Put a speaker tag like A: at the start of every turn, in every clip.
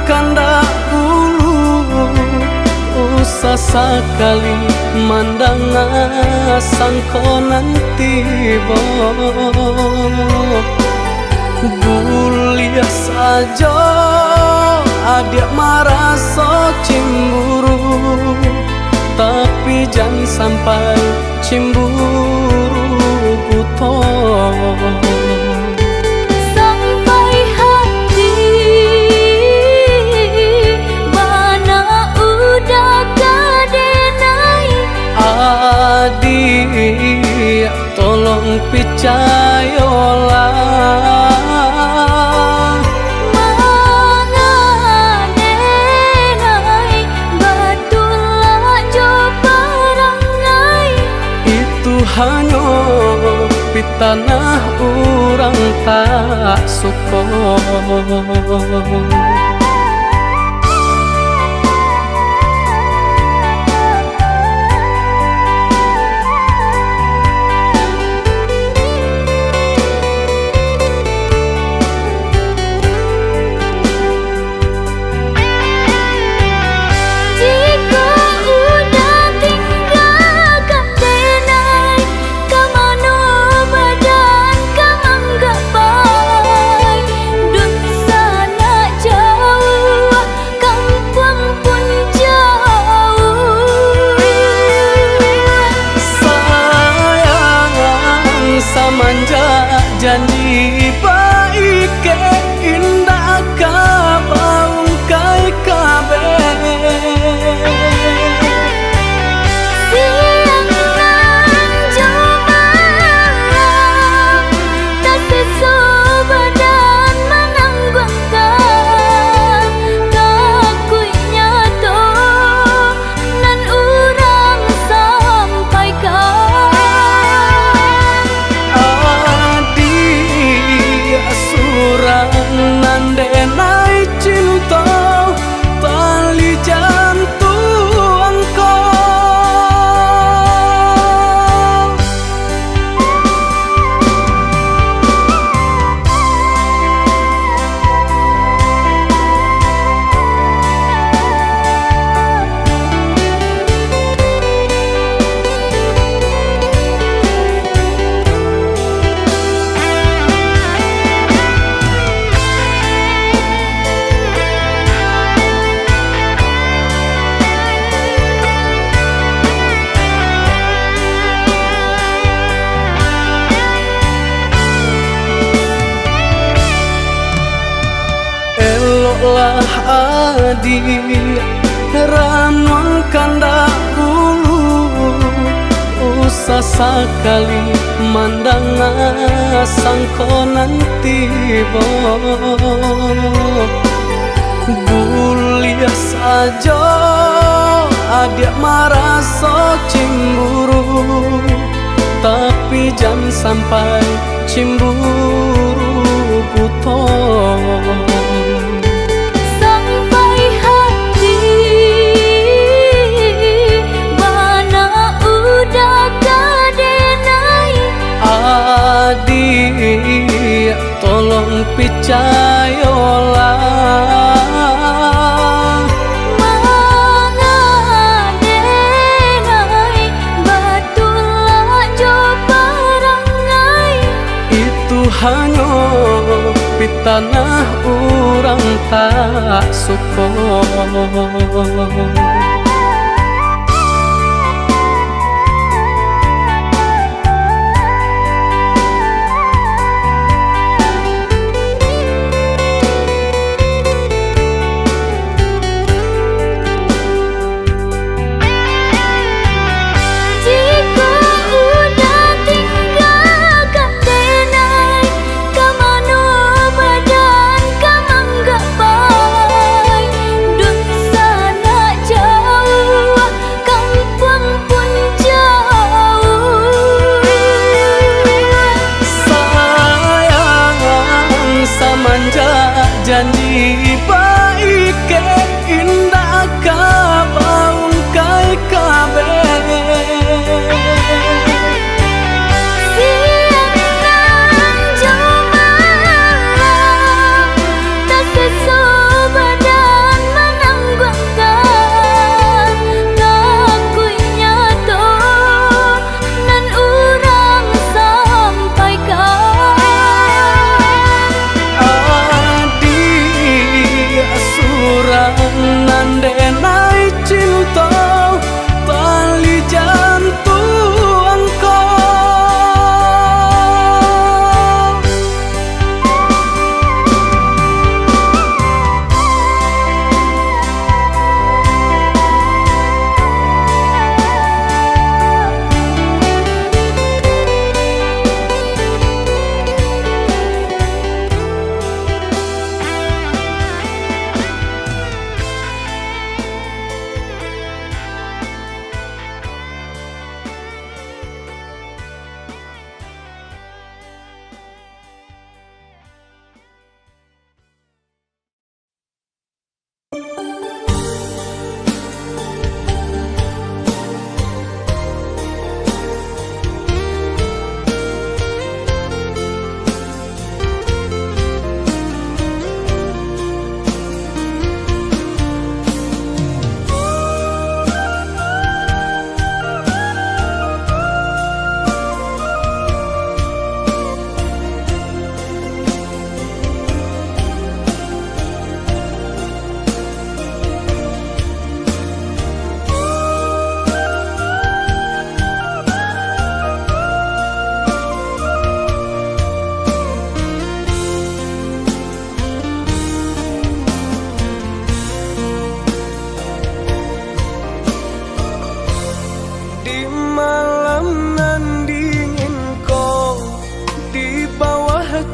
A: kandak bulu, usah sekali mandang sangkonan tiba. Guliah saja adik merasa cemburu, tapi jangan sampai cemburu buta.
B: Sampai hati mana udah kadenai.
A: Adik tolong percayalah, hanya di tanah orang tak suka. Janji baik ke indah kabaung kai kabe.
B: Siang nan jumalang tak sesu badan menanggungkan kakunya to nan urang sampaikan.
A: Nandenai cinta tali jantung kau. Eloklah adik ranuang kandak bulu, usah sekali mandang sangkonan tiba. Guliah saja adik merasa cemburu, tapi jangan sampai cemburu buta.
B: Sampai hati mana udah kadenai.
A: Adik tolong percayalah,
B: mengadenai batulah jo perangai.
A: itu hanya di tanah orang tak suka.
B: Jauh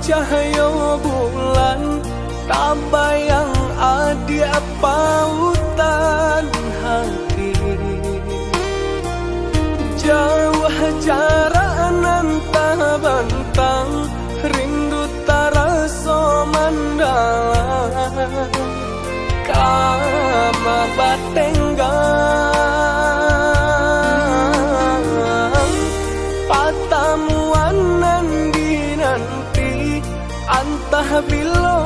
A: cahaya bulan, tak bayang ada pautan hati. Jauh jarak nan tak bentang, rindu tak rasa mandalang. Kama batenggang, patamuan nan dinanti, antah bila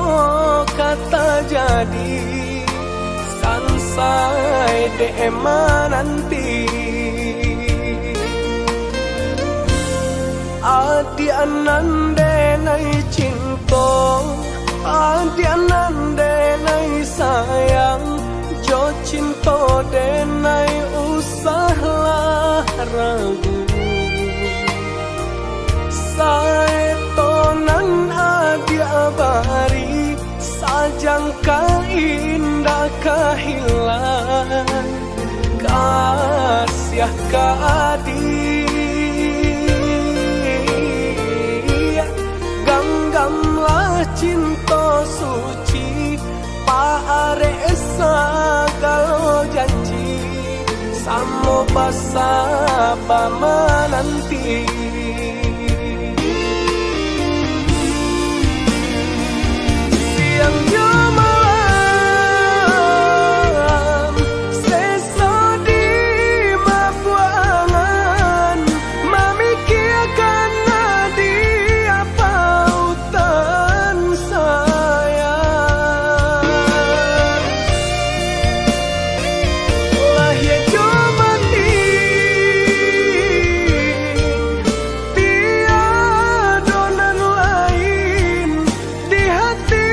A: kata jadi, sansai dema nanti. Adi anande nai cinta, adi anande nai sayang, jo cinta denai usahlah ragu. Saetonan adi abari, sajangka indah kehilang, kasih kadi. Ganggamlah cinta suci, paare segala janji, samo basa menanti. Siang jo malam, sesa di mabuangan, memikirkan dia pautan sayang. Lahir jo mati, tiada nan lain di hati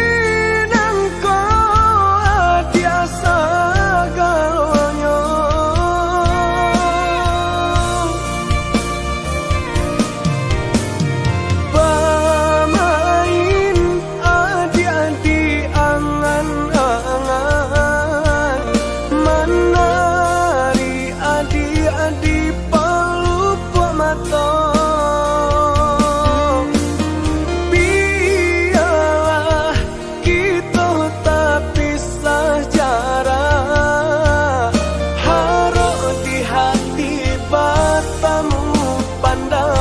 A: dan kau dia segalanya. Bermain adik-adik angan-angan, menari adik-adik pelupuk mata. Biarlah kita tak pisah jarak, harap di hati bertemu pandang.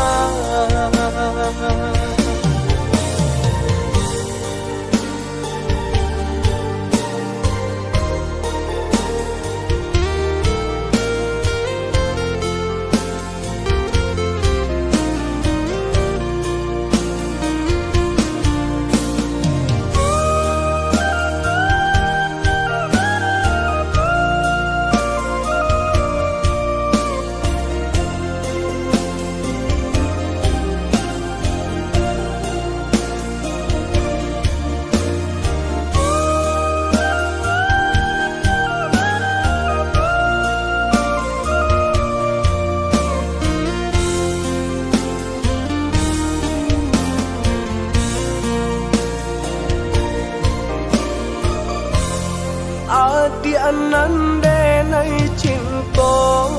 A: Adi anande nai cinta,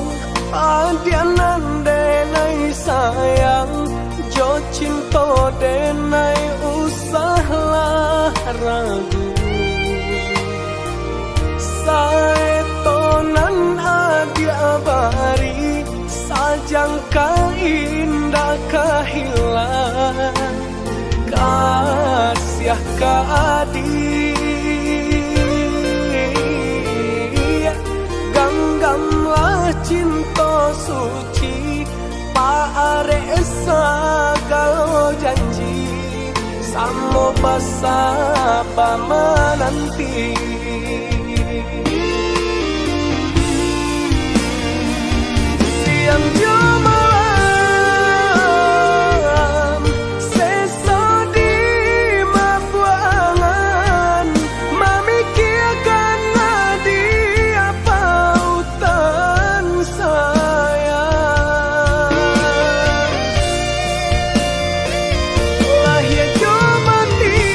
A: adi anande nai sayang, jo cinta denai usahlah ragu. Saetonan adi abari, sajangka indah kehilang, kasih kadi. Ganggamlah cinta suci, paare segala janji, samo basa menanti. Siang jo malam, sesa di mabuangan, memikirkan dia pautan sayang. Lahir jo mati,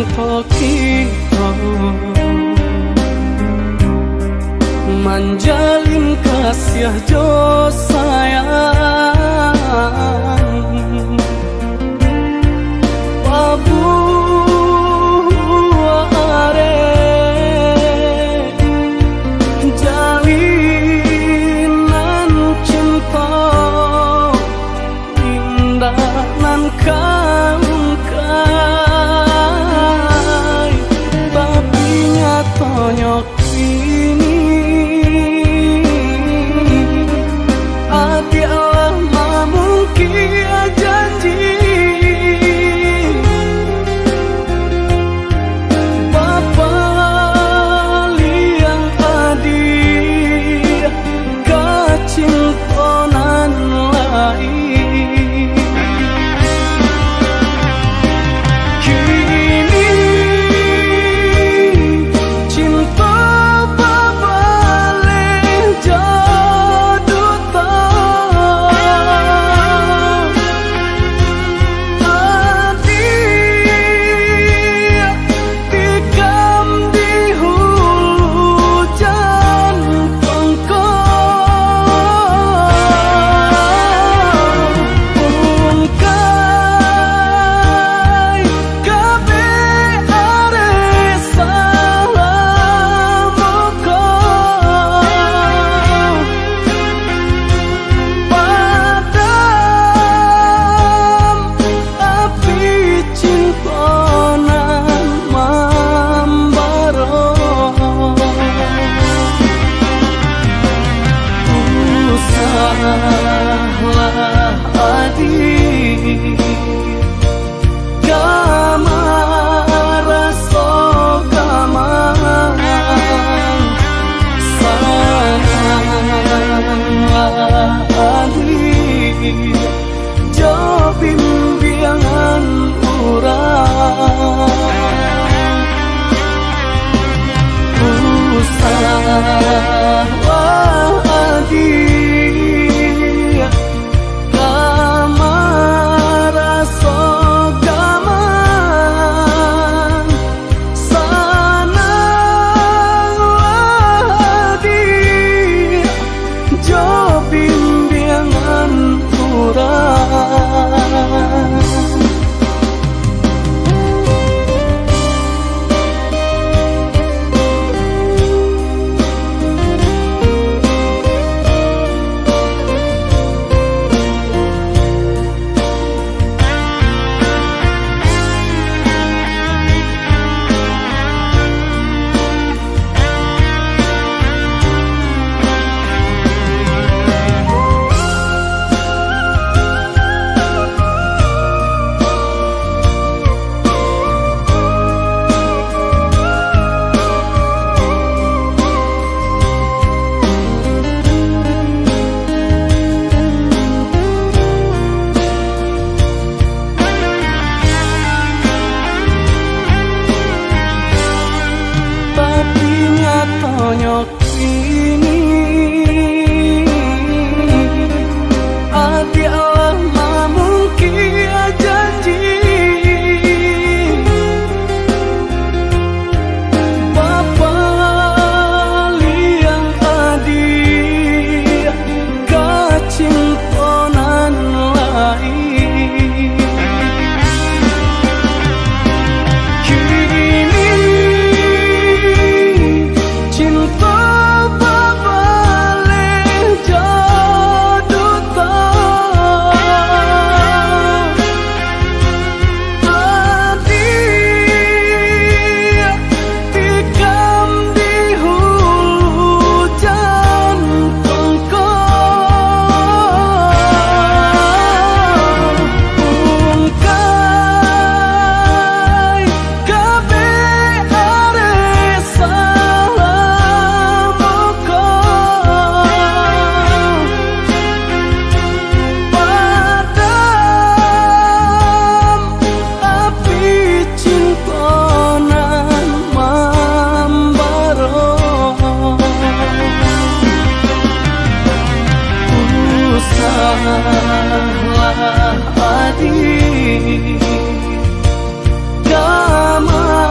A: cinta kita menjalin kasih jo sayang Babu are jalinan cinta indah nan kaungkai tapi nyatanya kini hati Allah memungkir janji Bapa liang adi kacintonan lain kini cinta babale jodoh hati tikam di hulu jantungku ungkai kabe are salamuku padam api cintonan membara salah adi gamara so gamang salah adi jo bimbingan urang salah adi gamara so gamang sanang adi jo bimbingan urang tapi nyatanya kini hati Allah memungkir janji Bapa liang adi kacintonan lain kini cinta babale jodoh hati tikam di hulu jantungku ungkai kabe are salamuku padam api cintonan membara salah adi gamara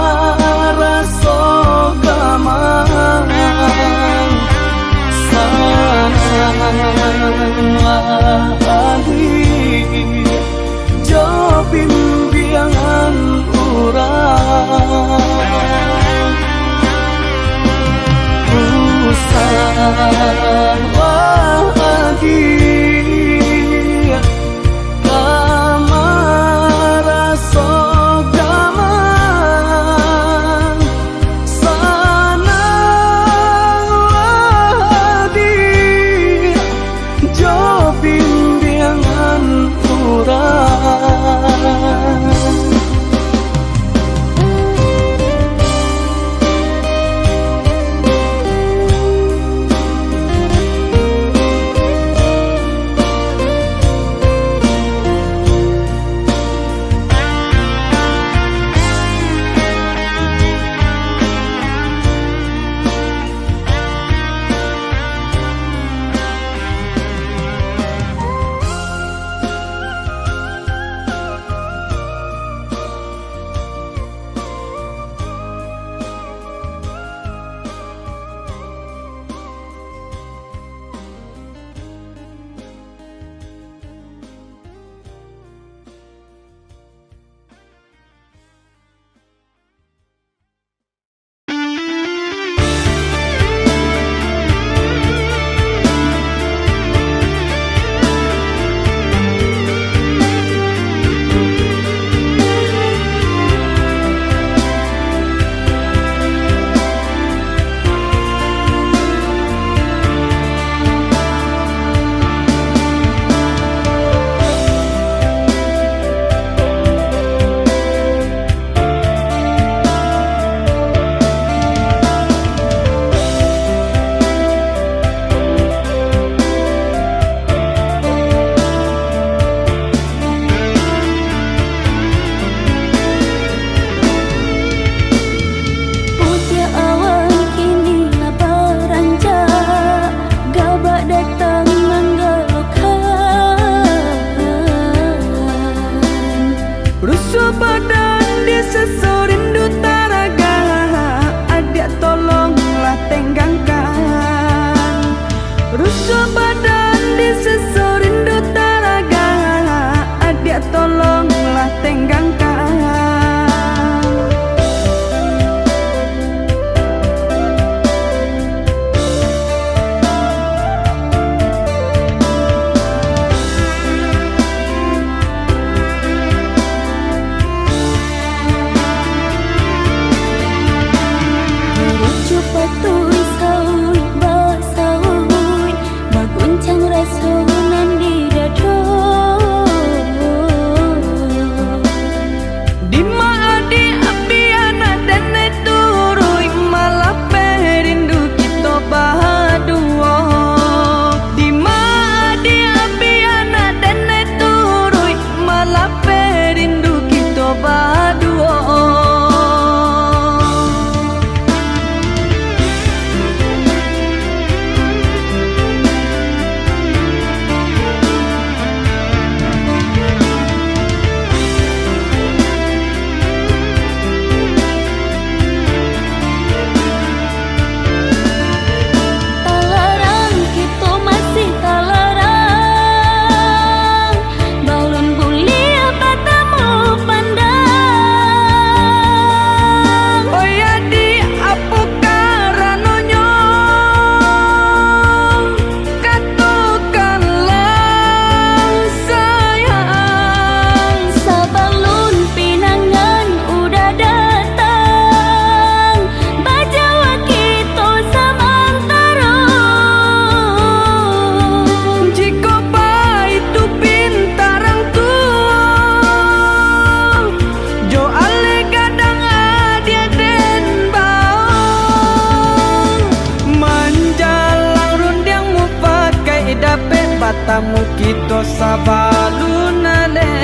A: kita sabalunale.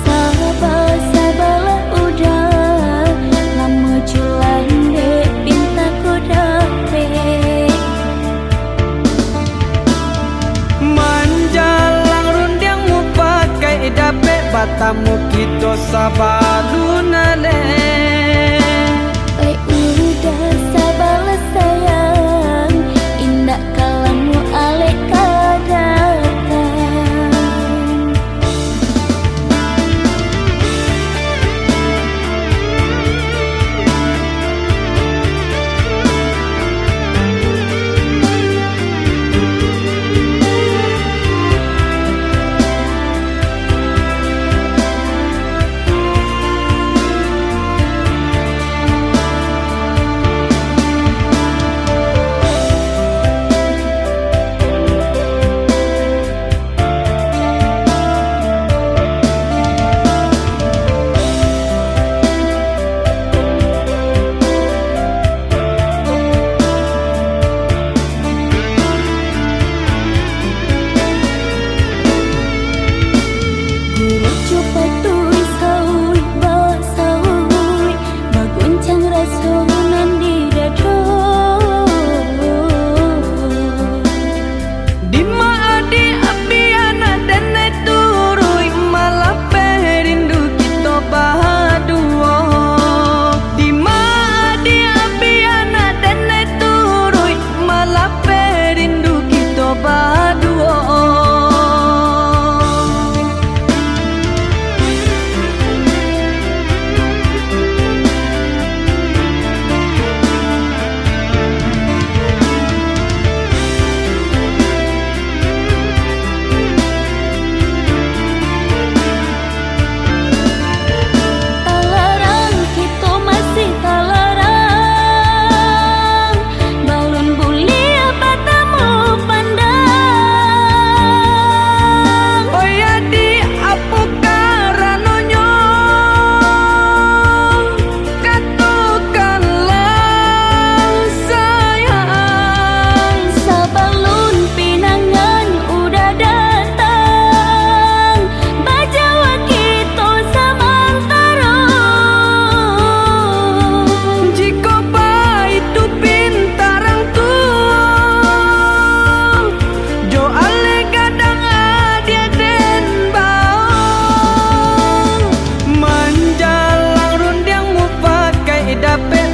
B: Sabar-sabarlah udah lama jualan dek pinta ku dapet.
A: Manjalang rundiangmu pakai dapet batamu kita sabalunale.
B: Udah sabarlah sayang, indah kalamu alek kadang.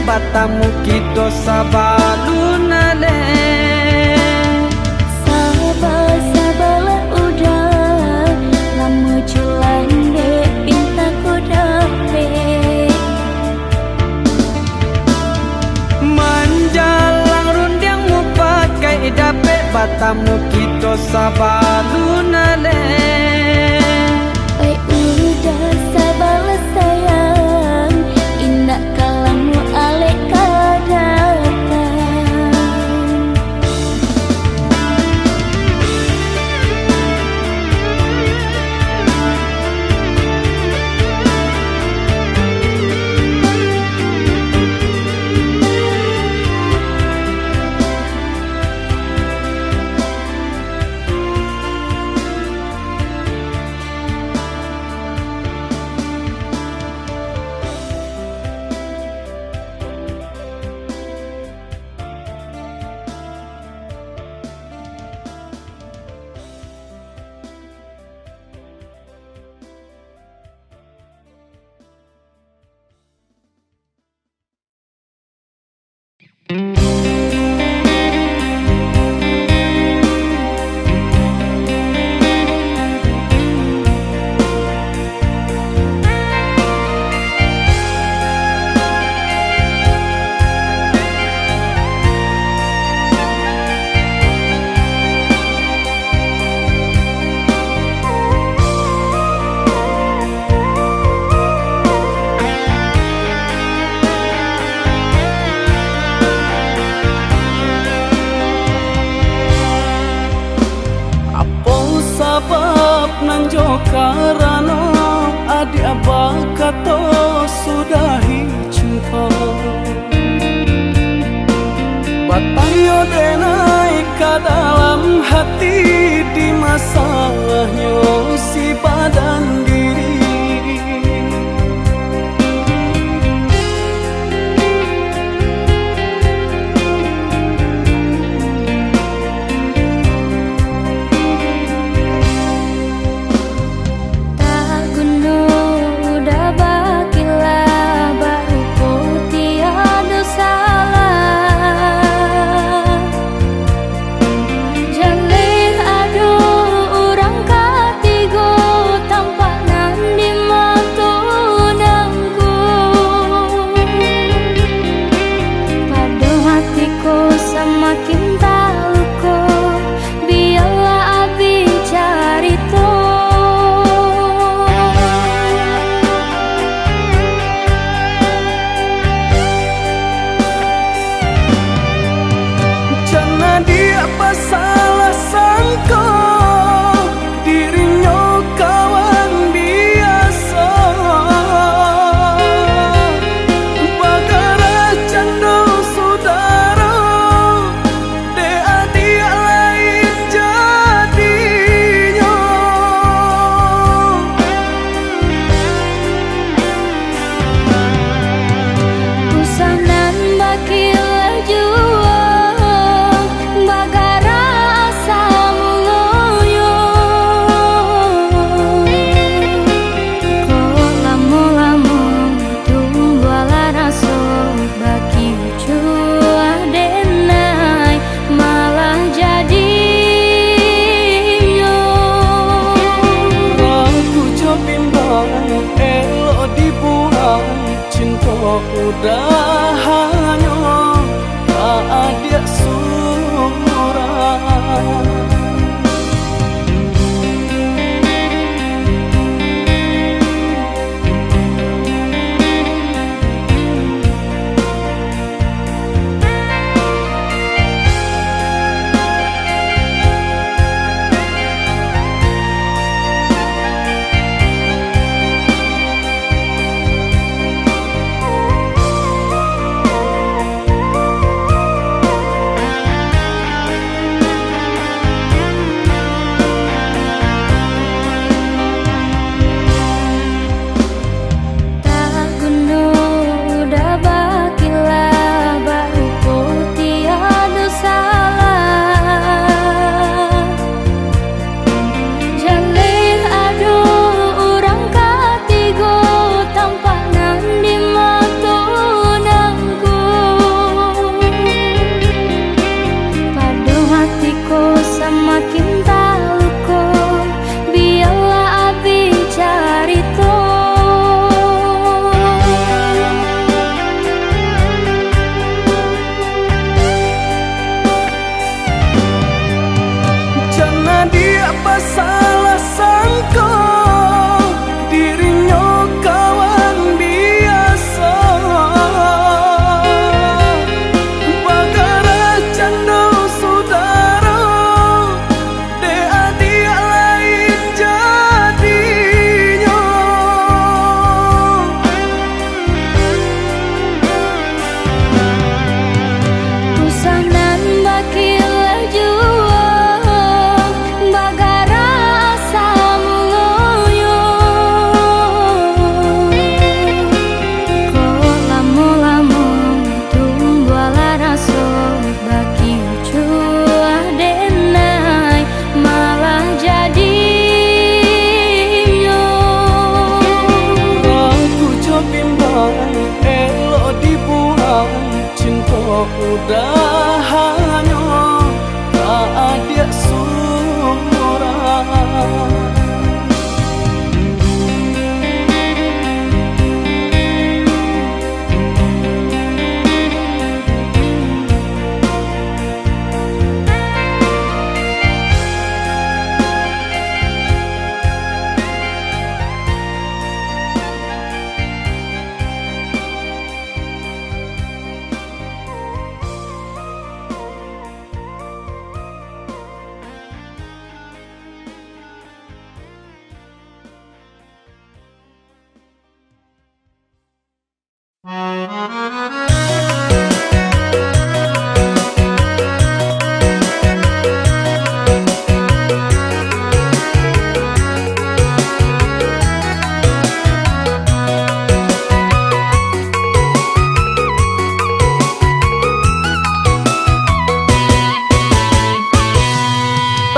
A: Batamu kita sabalunale.
B: Sabar-sabarlah udah lama jualan dek pinta ku dapet.
A: Manjalang rundiangmu pakai dapet batamu kita sabalunale.
B: Udah sabarlah sayang, indah kalamu alek kadang.
A: karana adik abah kata sudahi cinta Batayo denai luka dalam hati di masalahnya si badan diri. Salah sangka dirinya kawan biasa, bagara canda saudara, dia lain jadinya.
B: Pusanan bakil jua
A: cinta udah hanya tak ada surat. Salah sangka dirinya kawan biasa, bagara canda saudara, dia lain jadinya.
B: Pusanan bakil jua
A: cinta udah hanya tak ada surat.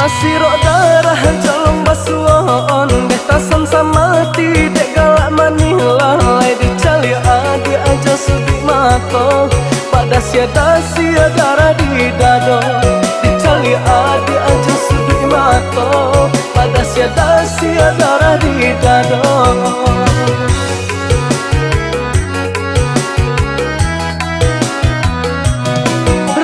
A: Pasiro darah jalong basuon deh tasan sama tidak galak manila lai dicali adi aja sudi mato pada sia darah di dado dicali adi aja sudi mato pada sia darah di dado.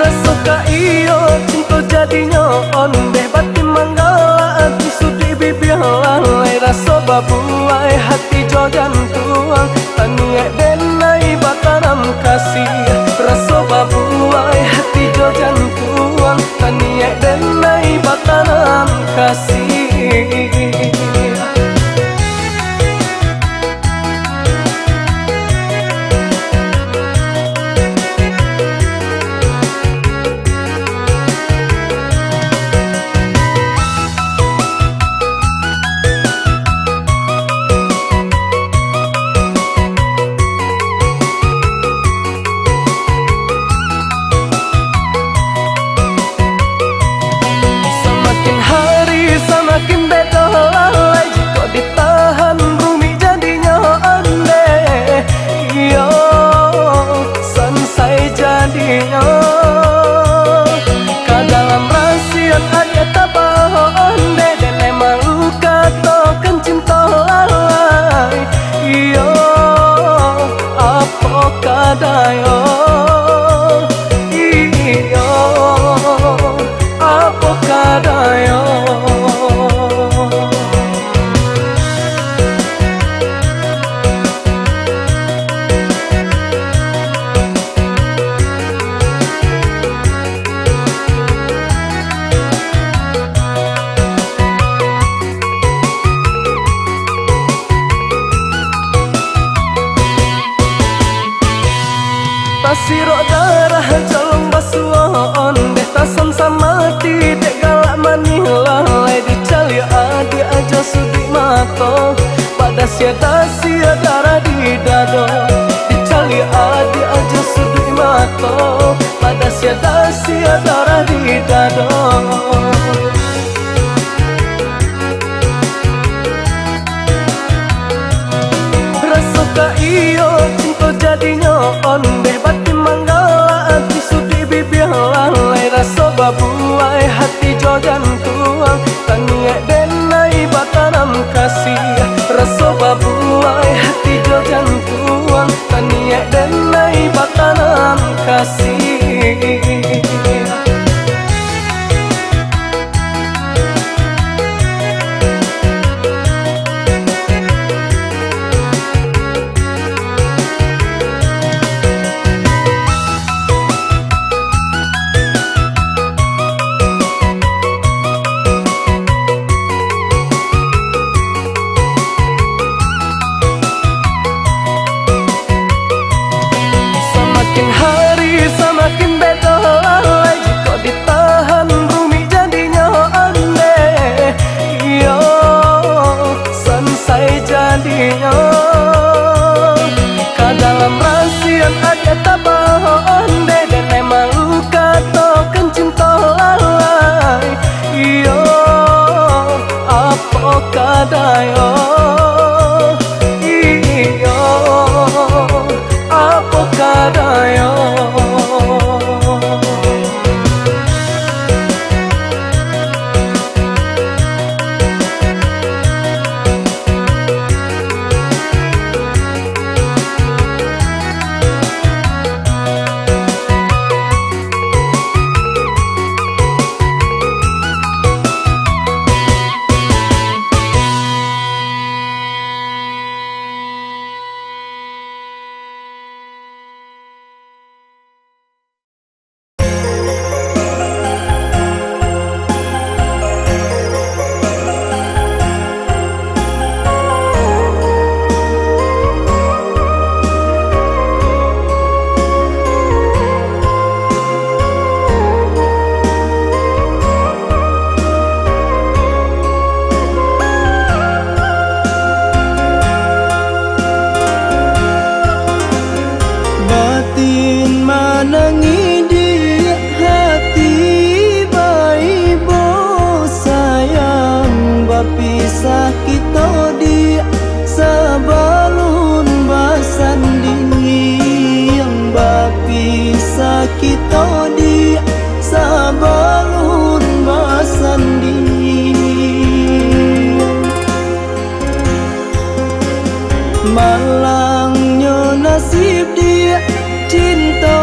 A: Rasa iyo cinta jadinya on deh batin manggala hati sudi bibir lalai rasa babuai hati jo jantuang taniak denai bataram kasih rasa babuai hati jo jantuang taniak denai bataram kasih. Semakin beda lalai jika ditahan rumi jadinya ande iyo selesai jadinya ke dalam rahasia ada tabah ande dan emang luka tokan cinta lalai iyo apa kadayo iyo apa kadayo. Pasiro darah jalong basuon deh tasan sama tidak galak manila lai dicali adi aja sudi mato pada sia darah di dado dicali adi aja sudi mato pada sia darah di dado. Rasa iyo cinta jadinya on deh batin manggala hati sudi bibir lalai rasa babuai hati jo jantuang taniak denai bataram kasih rasa babuai hati jo jantuang taniak denai bataram kasih. Semakin hari semakin beda lalai jika ditahan rumi jadinya ande iyo selesai jadinya ke dalam rahasia ada tabah ande dan emang luka tokan cinta lalai iyo apa kadayo iyo apa kadayo. kita di sebalun basandi yang bapisa kita di sebalun basandi. Malangnya nasib dia cinta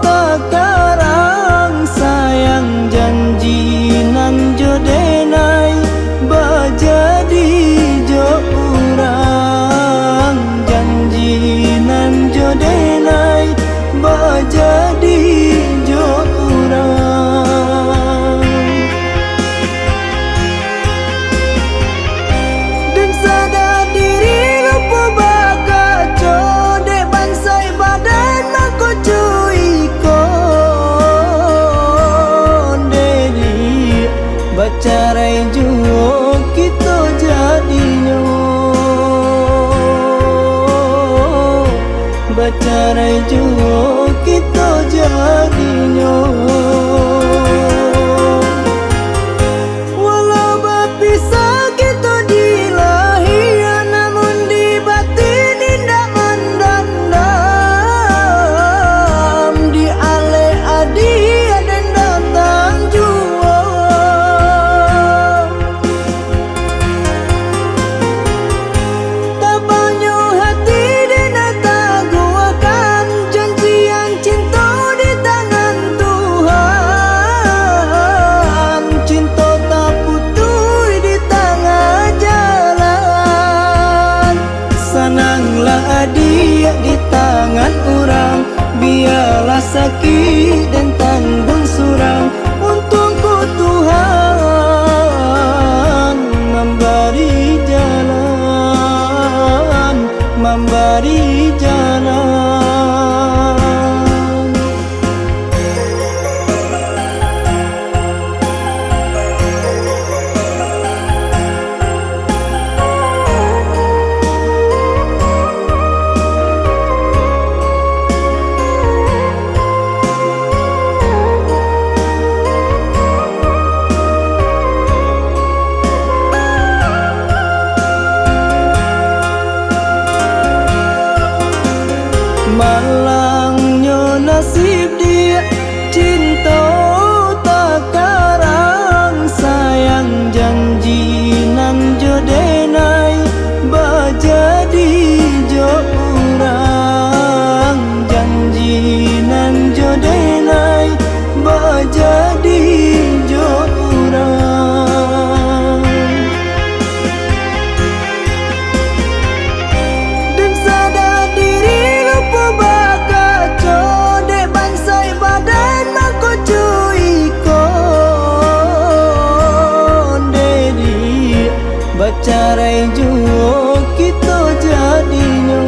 A: tak karang sayang janji nan jodenai bajadi jo urang janji nan jodenai bajadi jo urang. Dan sadar diri lupa bakaco dek bansai badan mako cuy kon dedi bacarai juo kita jadinya bacarai juo kita jadinya. Walau berpisah kita di lahir namun di batin indah mendendam di ale adi dan datang jua. Tak banyak hati dan tak guakan janjian cinta di tangan Tuhan. Cinta tak putus di tengah jalan. Senanglah dia di tangan orang, biarlah sakit dan tanggung surang. Untukku Tuhan memberi jalan, memberi jalan. Malangnya nasib dia cinta tak karang sayang janji nan jodenai bajadi jo urang janji nan jodenai bajadi jo urang. Dan sadar diri lupa bakaco dek bansai badan mako cuy kon dedi bacarai juo kita jadinya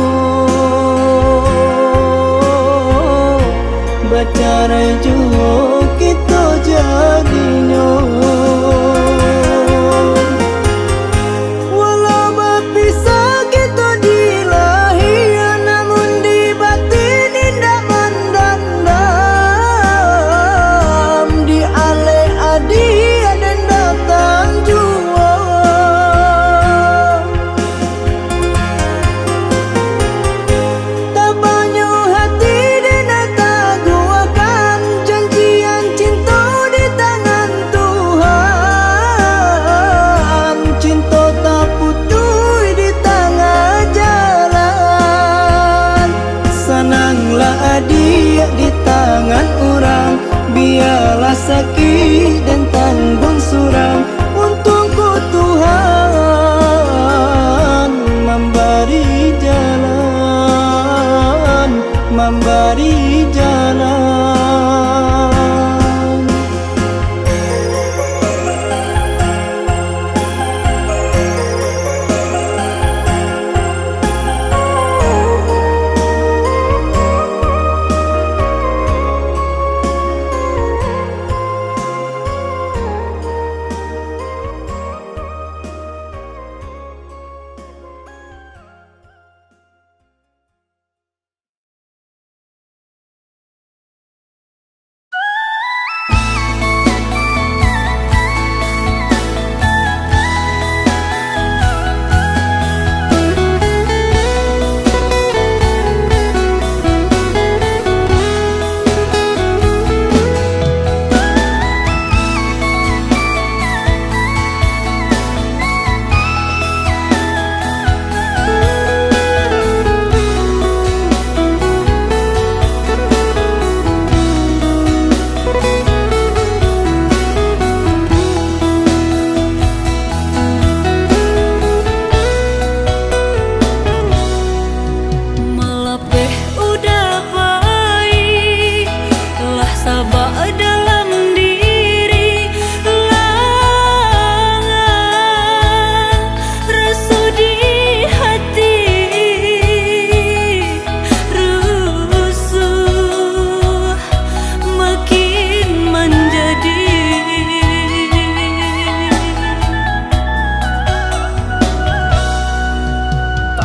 A: bacarai juo kita jadinya. Walau berpisah kita di lahir namun di batin indah mendendam di ale adi dan datang jua. Tak banyak hati dan tak guakan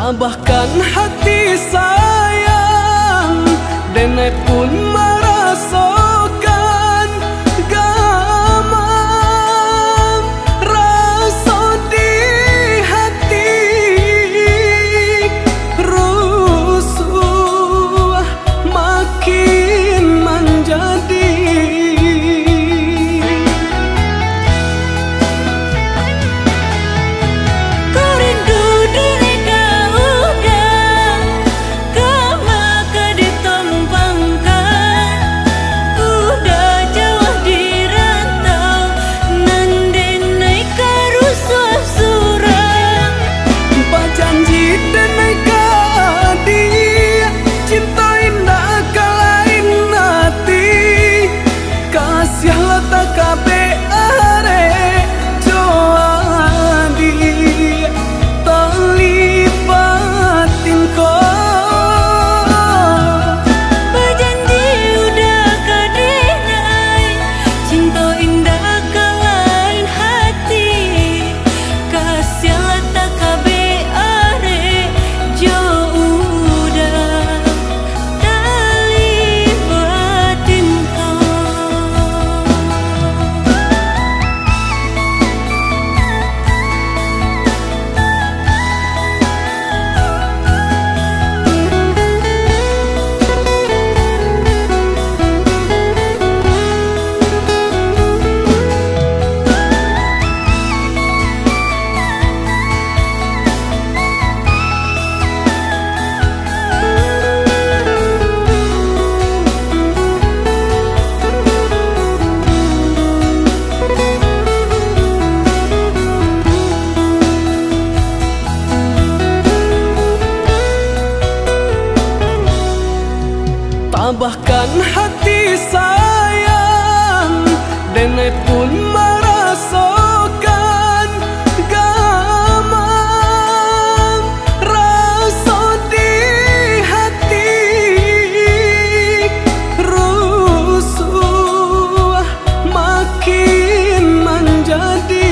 A: Tabahkan hati sayang, denai pun merasakan gamam rasa di hati, rusuh makin menjadi. Tabahkan hati sayang, denai pun merasakan gamam rasa di hati, rusuh makin menjadi.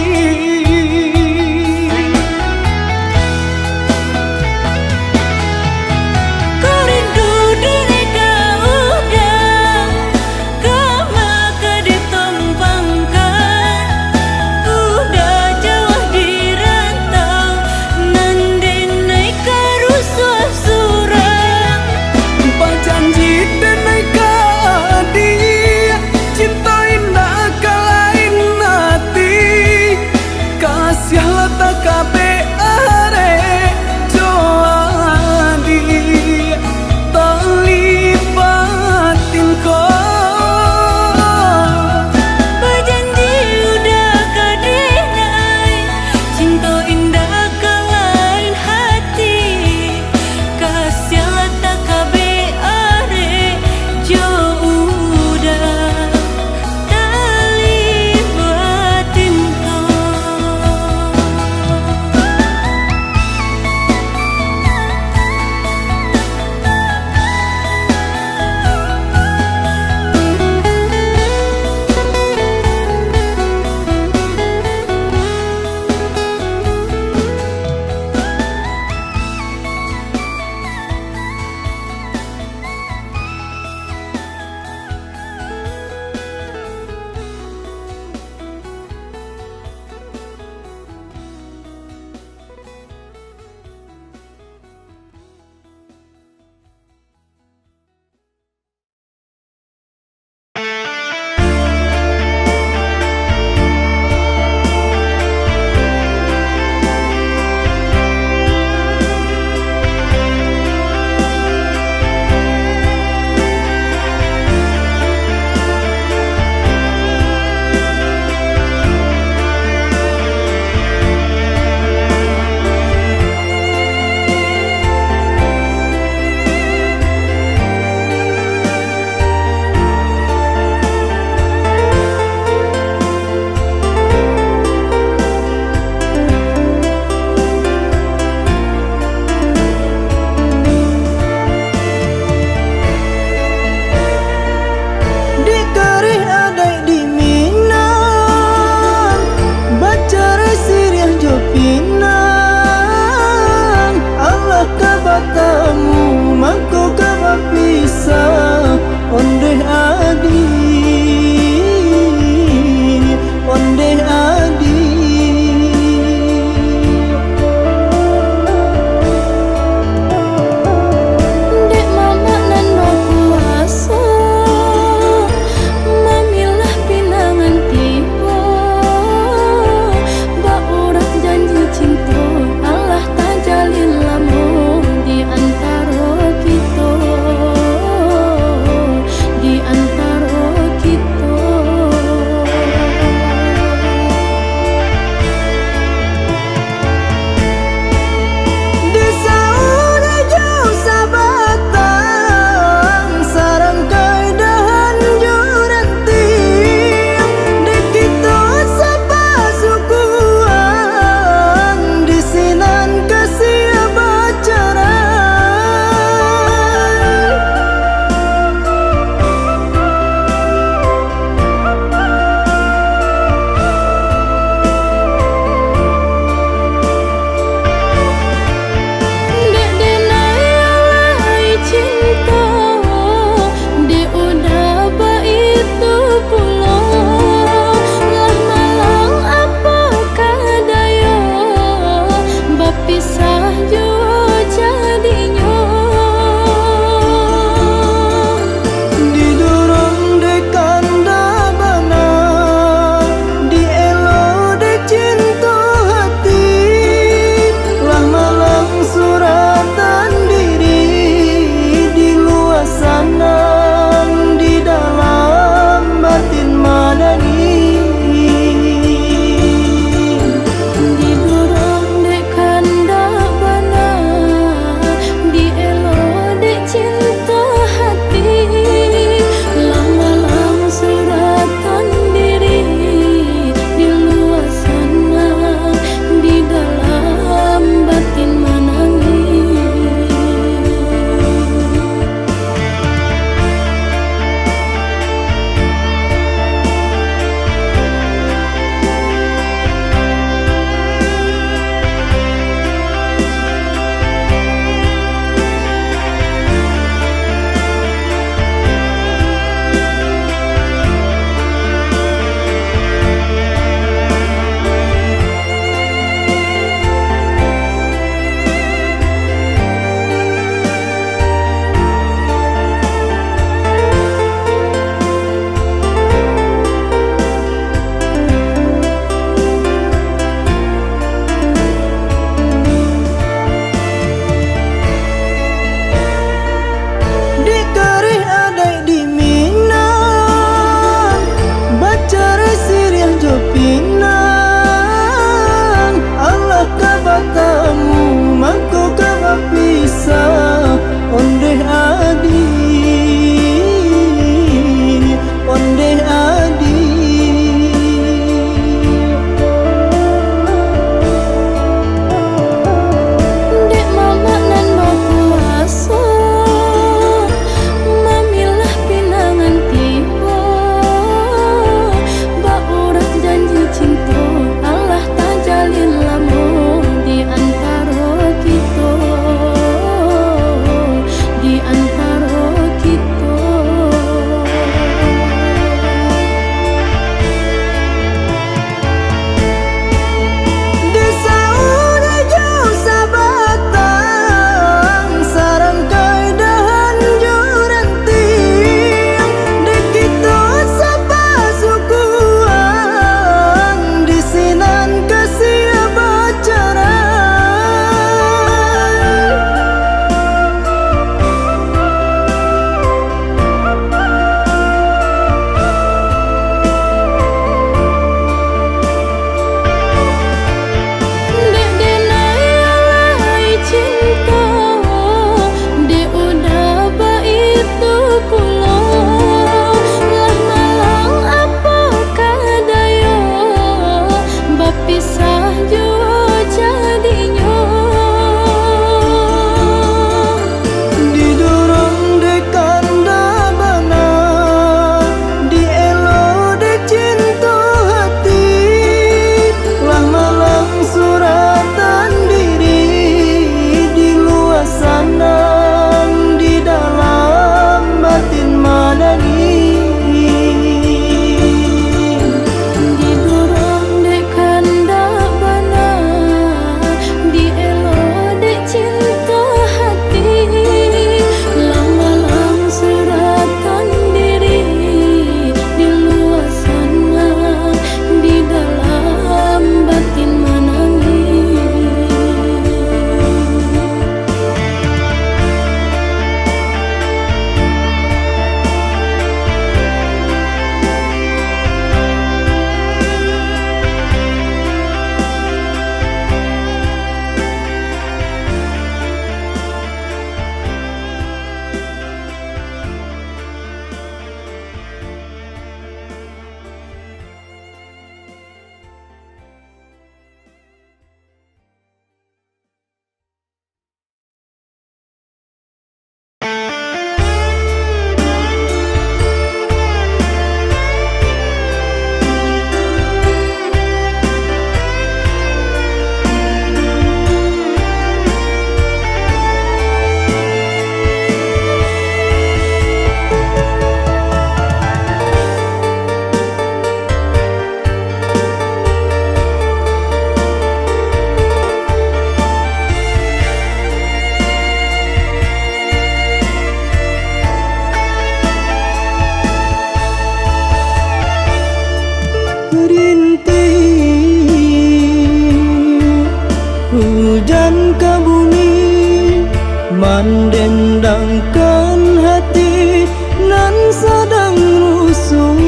A: mendendangkan hati nan sedang rusuh.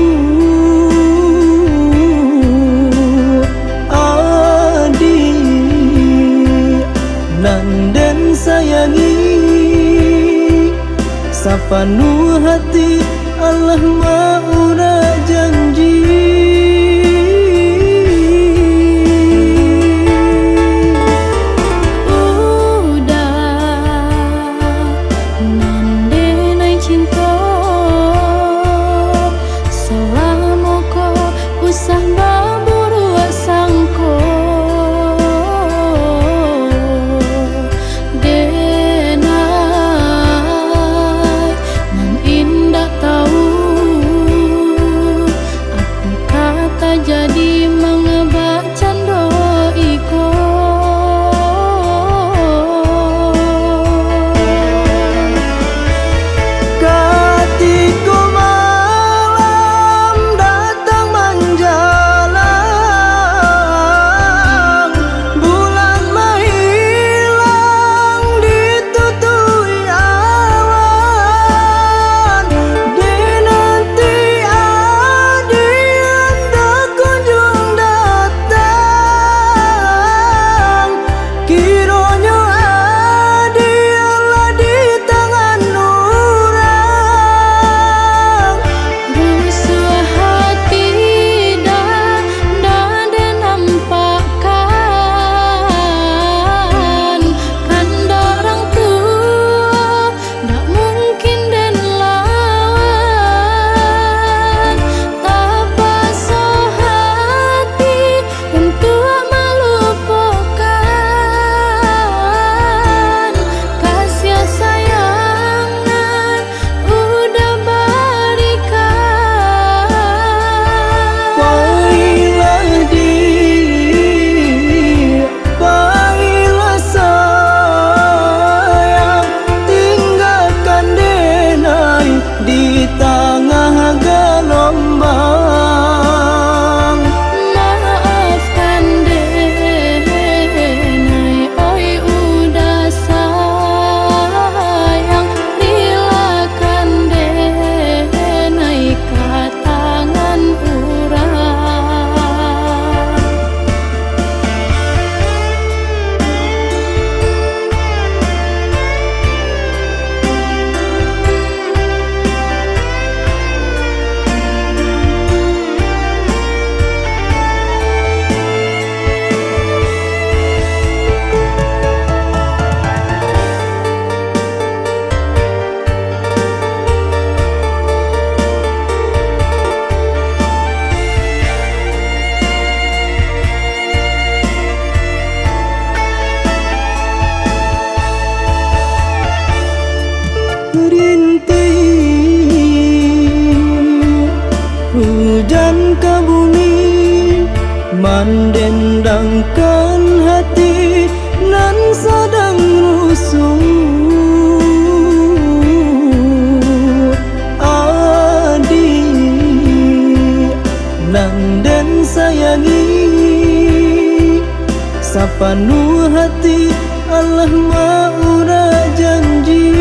A: Adik nan den sayangi, sapenuh hati Allah maura janji. Hujan ke bumi mendendangkan hati nan sedang rusuh. Adik nan den sayangi, sapenuh hati Allah maura janji.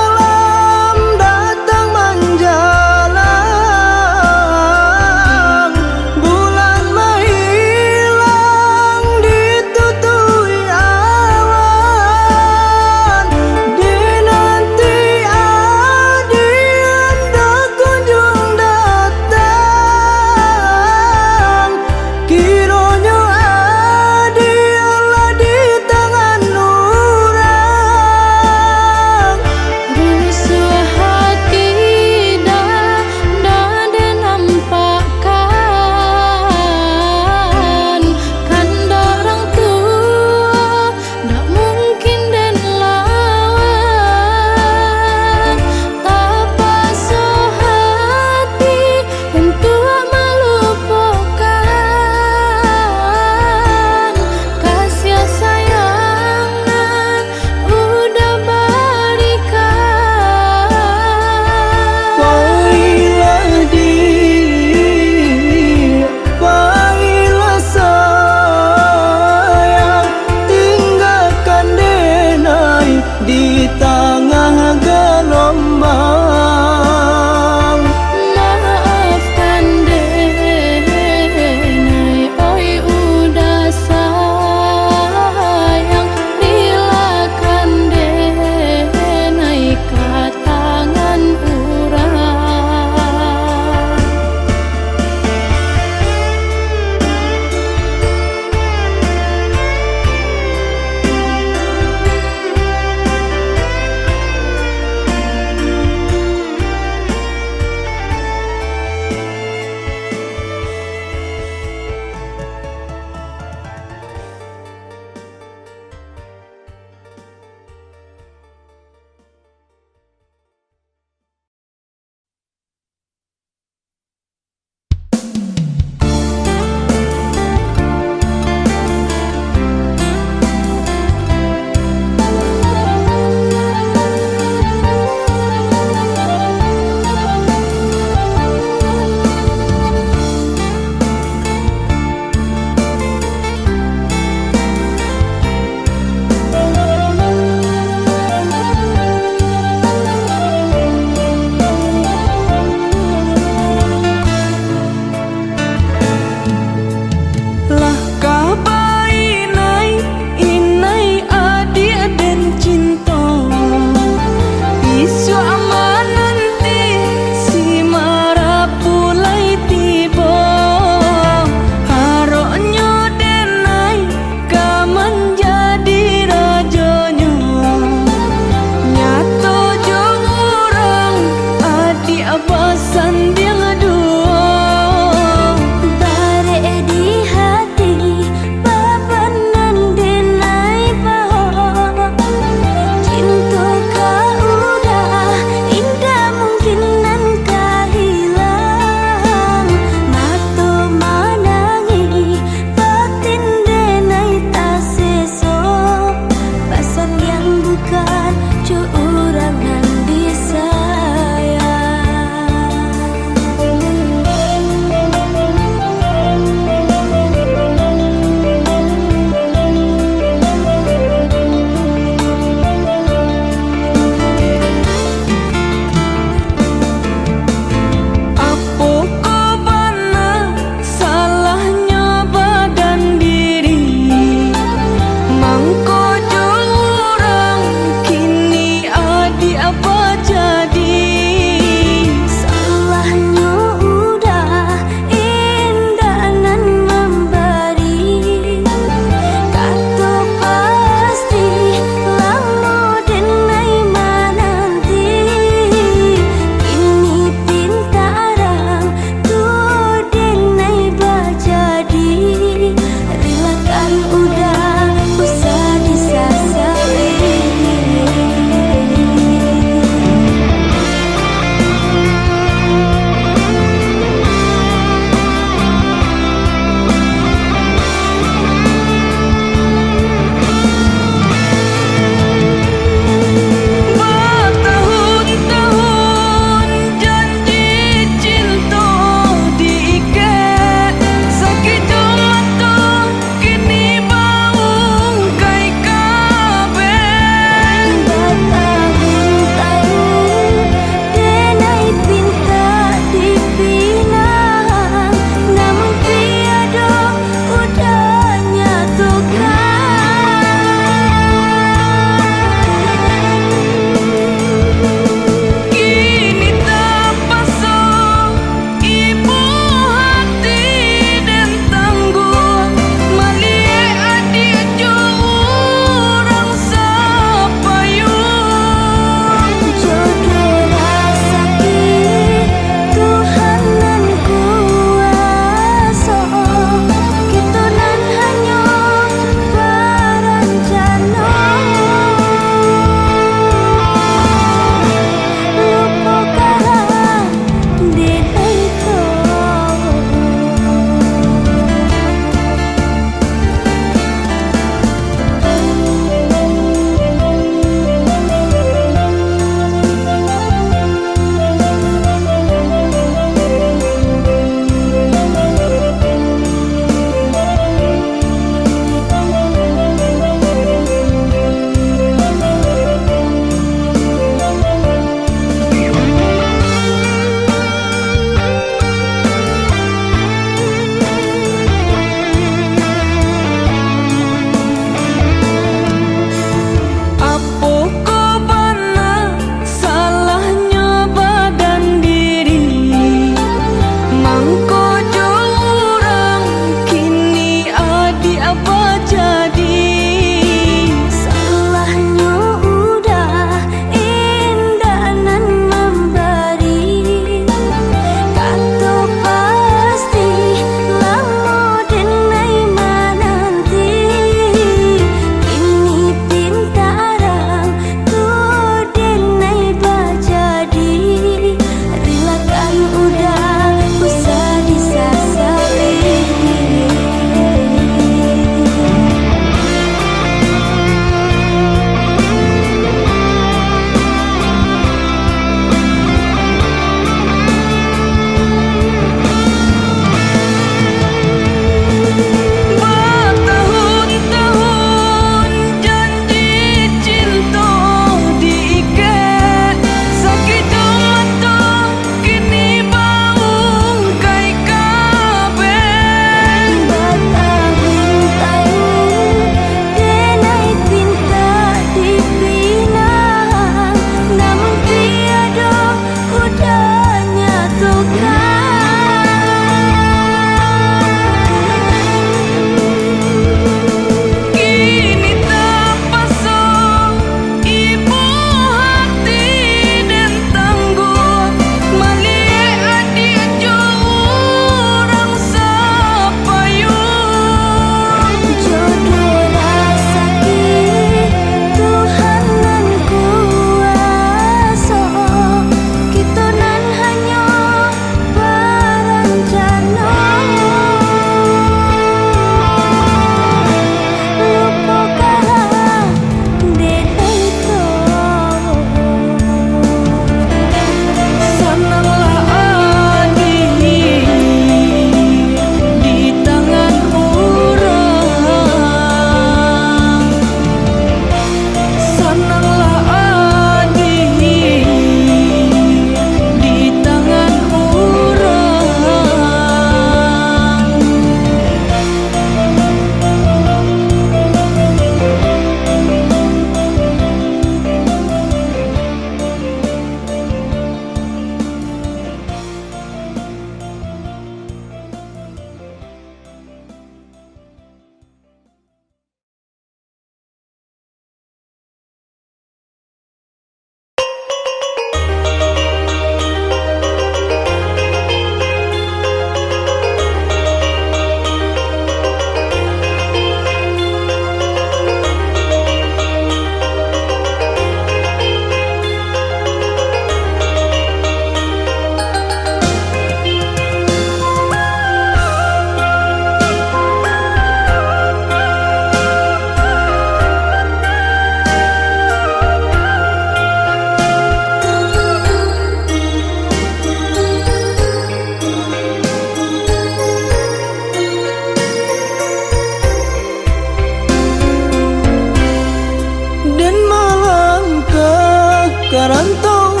A: karantau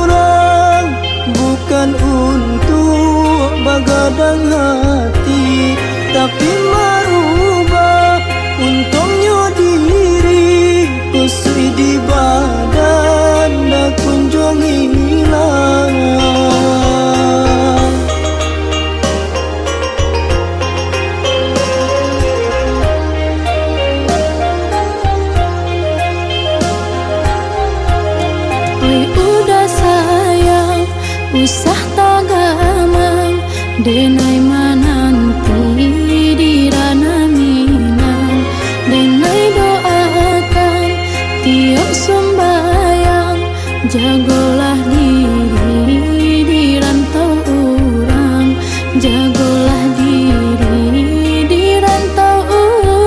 A: orang, bukan untuk bagadang hati, tapi merubah untungnya diri, kusui di badan dah kunjung hilang.
B: Usah tagamang denai mananti dirana minang, denai doakan tiap sembayang, jagolah diri di rantau orang, jagolah diri di rantau orang.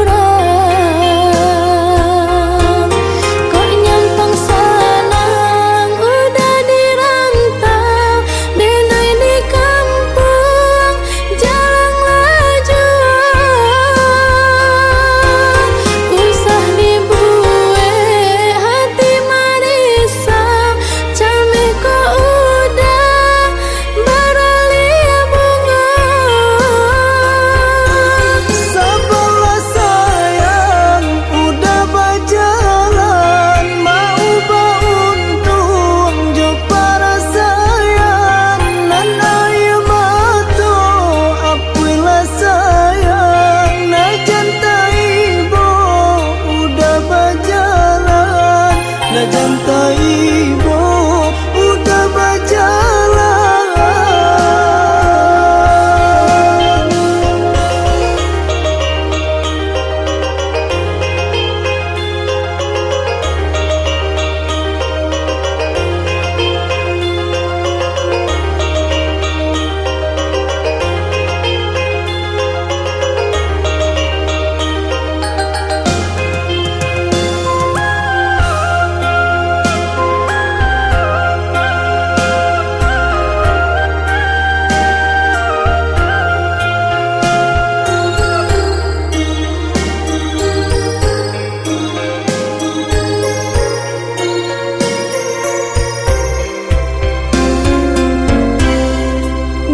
B: Kok nyampang sanang udah di rantau, denai di kampung jalan laju, usah dibuwe hati marisa, camih kok udah beralia bunga.
A: Sabarlah sayang, udah berjalan, mau beruntung jo para sayang, nan air mata apuilah sayang, na janta ibu udah berjalan, na janta ibu udah berjalan.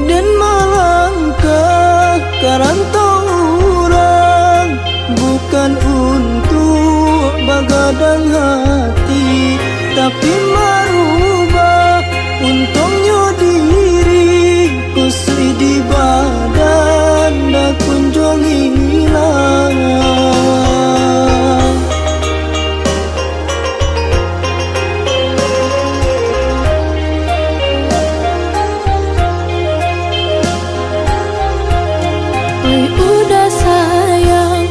A: Dan melangkah karantau orang, bukan untuk bagadang hati, tapi merubah untungnya diri, kusui di badan dah kunjung hilang.
B: Udah sayang,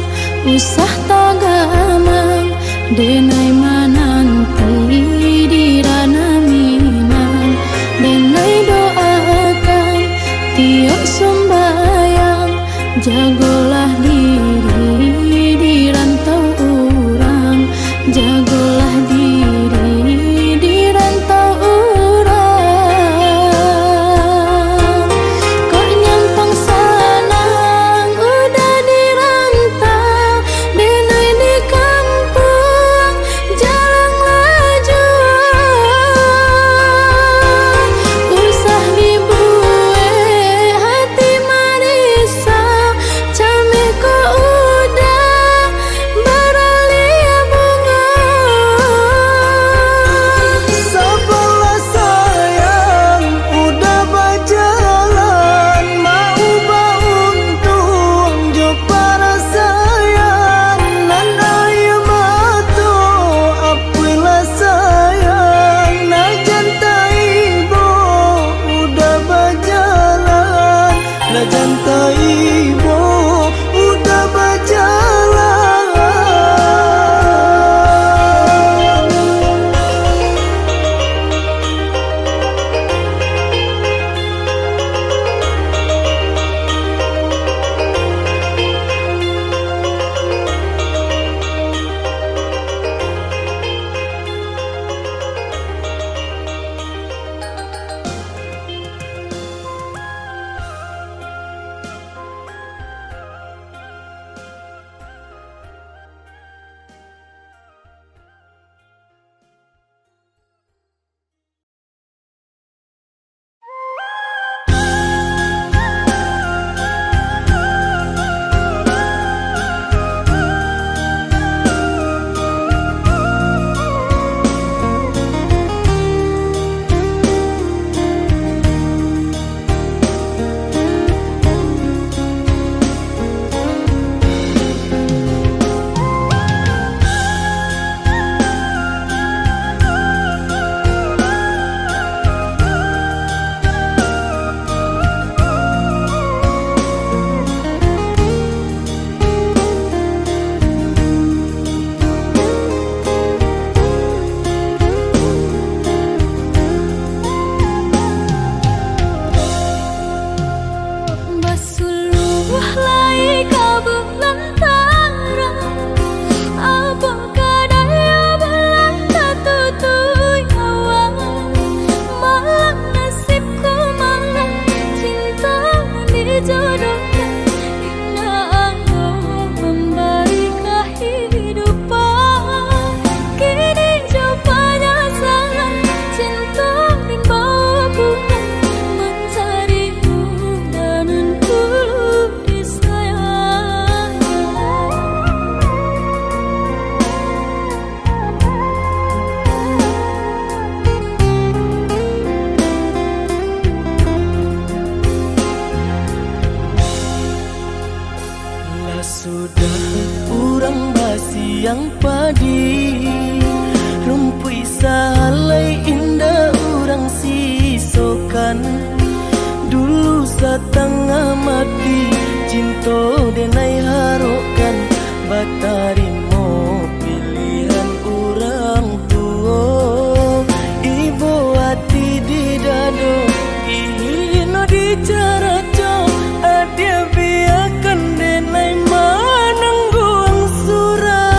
B: usah tagamang denai mananti dirana minang, denai doakan tiap sembayang, jagolah diri di rantau orang, jagolah diri di rantau orang. Kok nyampang sanang udah di rantau, denai di kampung
A: mati cinta denai harokan batarimo pilihan orang tua ibu hati di dado ino di cara adia biarkan denai manangguang surah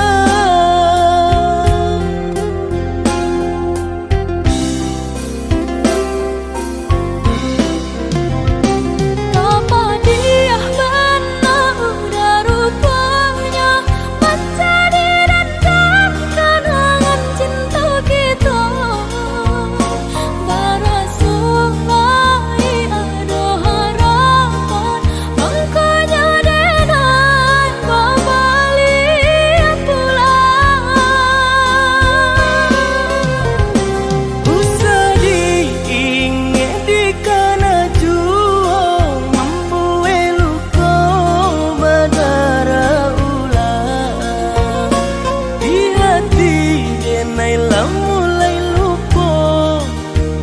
B: Apa dia benar udah rupanya mencari dan kenangan cinta kita barasuai ada harapan makanya denai kembali pulang
A: usah diingat di kana jua mampu eluko badara ulang di hati denai lah mulai lupa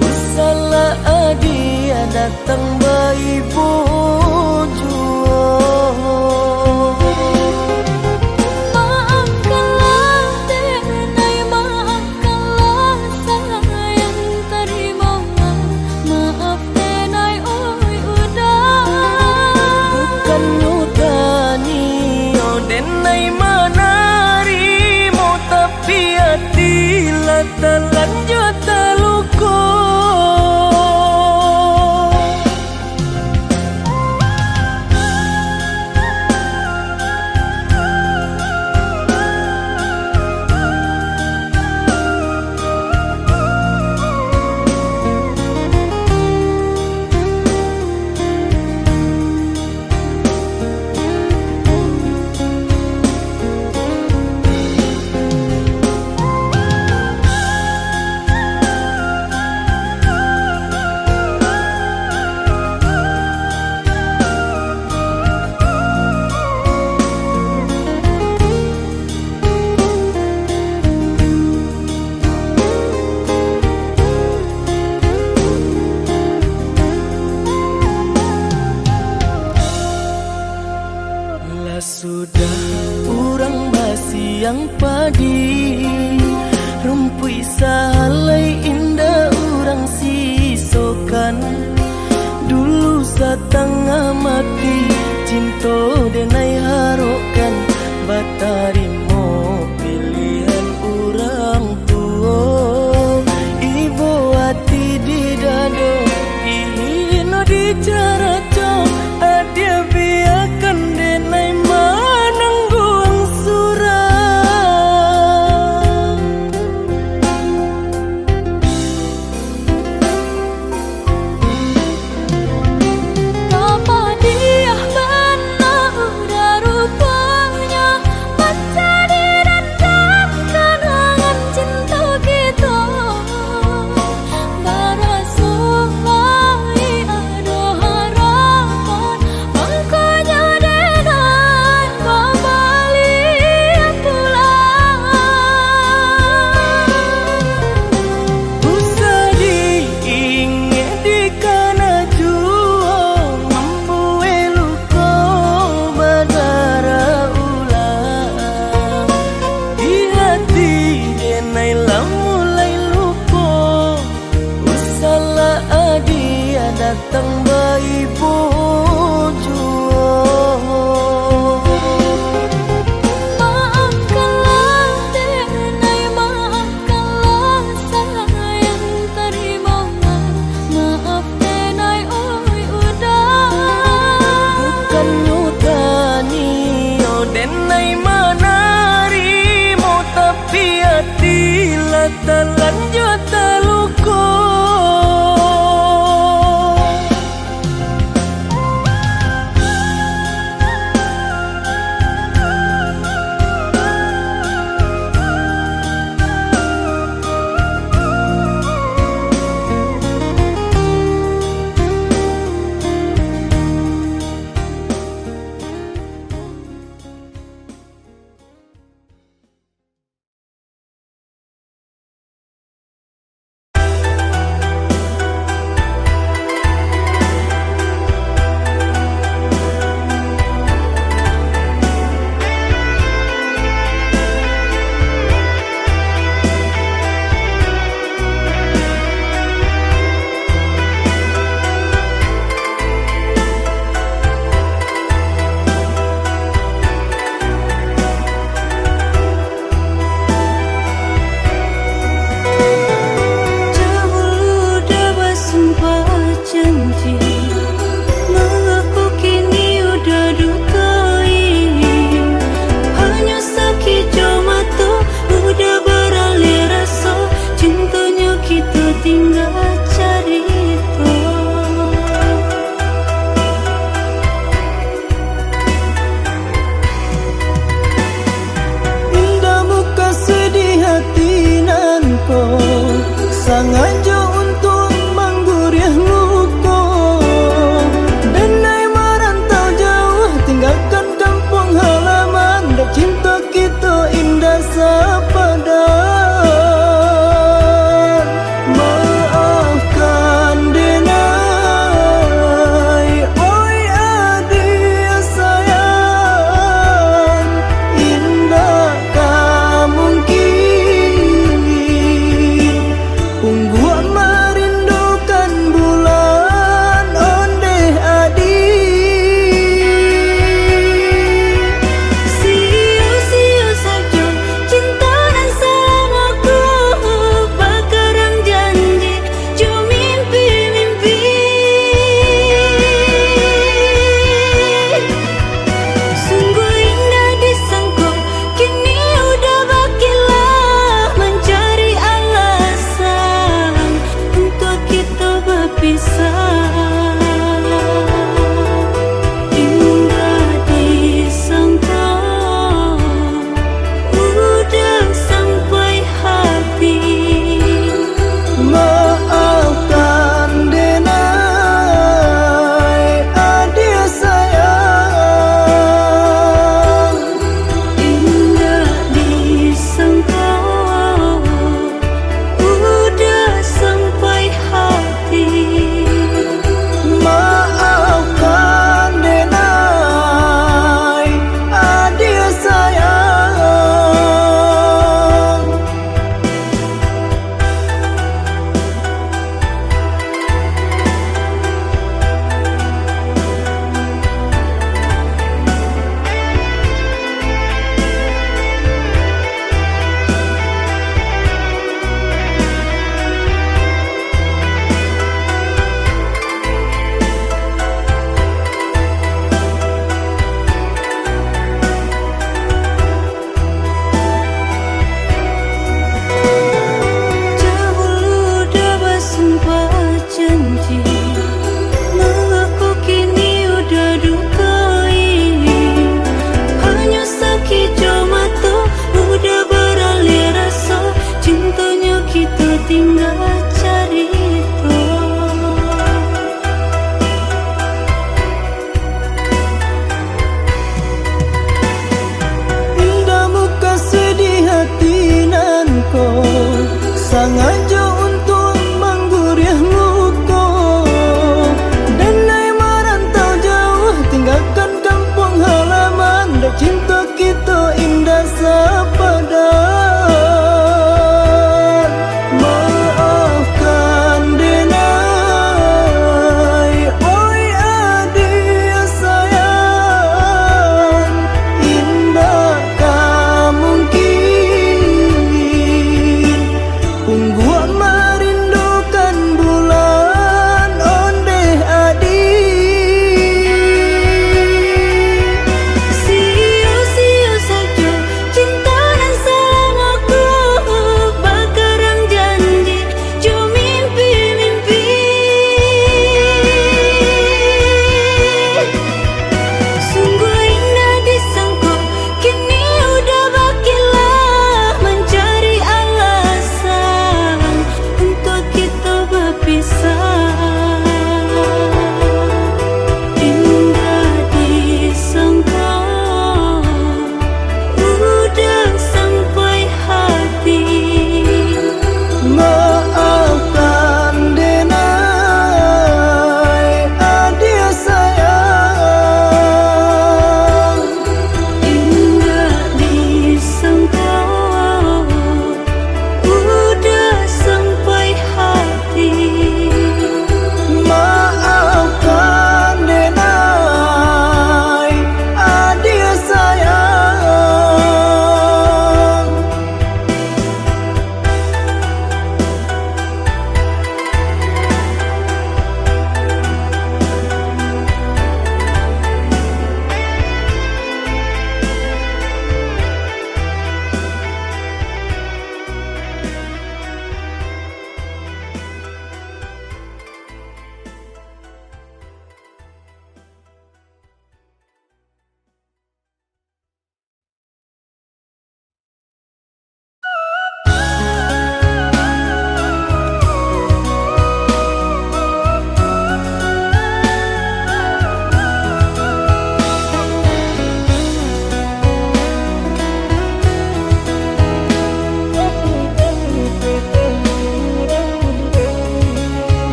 A: usahlah dia datang bayi jua
B: maafkanlah denai maafkanlah sayang terima maaf denai oi udah
A: bukan nyutani oh denai manarimo tapi hati lah terlanjut terluka Lah sudah orang basi yang padi rumpui salai indah orang sisokan dulu setengah mati cinta denai harokan batarimo pilihan orang tua ibu hati di dado ino di cara adia biarkan denai manangguang surah
B: Apa dia benar udah rupanya mencari dan kenangan cinta kita barasuai ada harapan makanya denai kembali pulang
A: usah diingat di kana jua mampu eluko badara ulang di hati denai lah mulai lupa usahlah dia datang bayi jua
B: maafkanlah denai maafkanlah sayang terima maaf denai oi udah
A: bukan nyutani oh denai manarimo tapi hati lah terlanjut terluka
B: tinggal cerita.
A: Indah muka sedih hati nan ko sengaja untuk menggurih luka. Denai merantau jauh tinggalkan kampung halaman, dan cinta kita indah sepadan. Maafkan denai, oi adik sayang, indakkah mungkin pungguan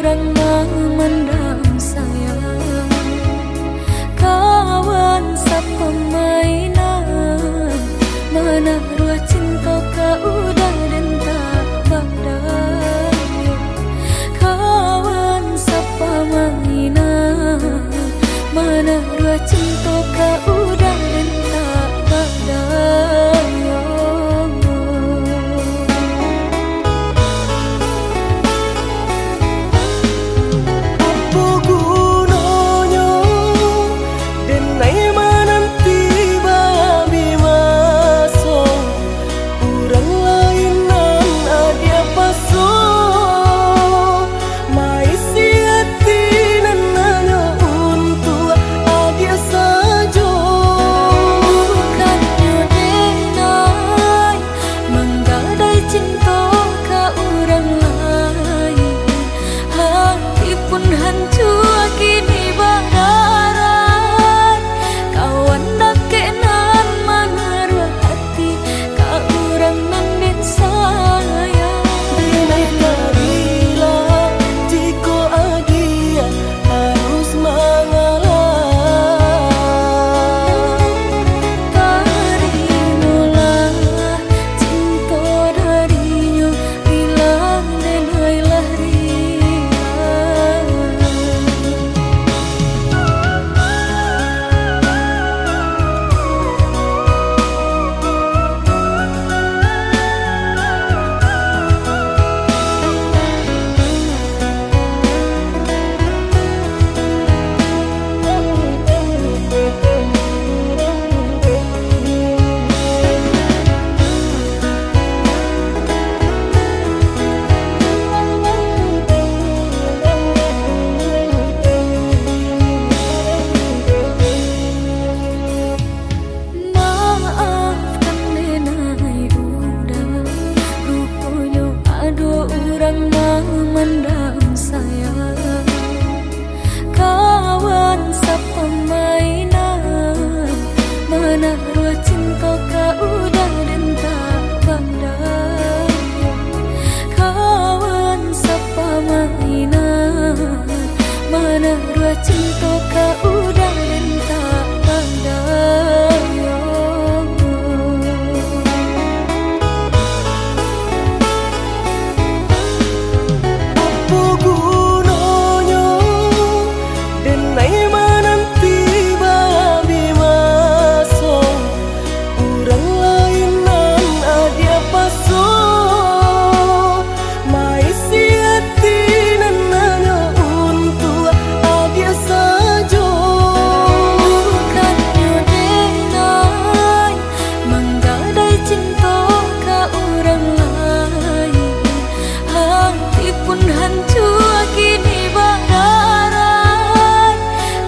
B: urang memendam sayang. Kawan sapemainan, mana ruah cinta kau udah dan tak berdaya. Kawan sapemainan, mana ruah cinta kau udah dan tak berdaya. Cinta kau udah dan tak berdaya.
A: Apa gunanya denai menanti babi masa urang lainan adia paso mai siati nananya untuk adia sajo.
B: Bukan nyodenai menggadai cinta ka urang lain, hati pun hancur kini badarai.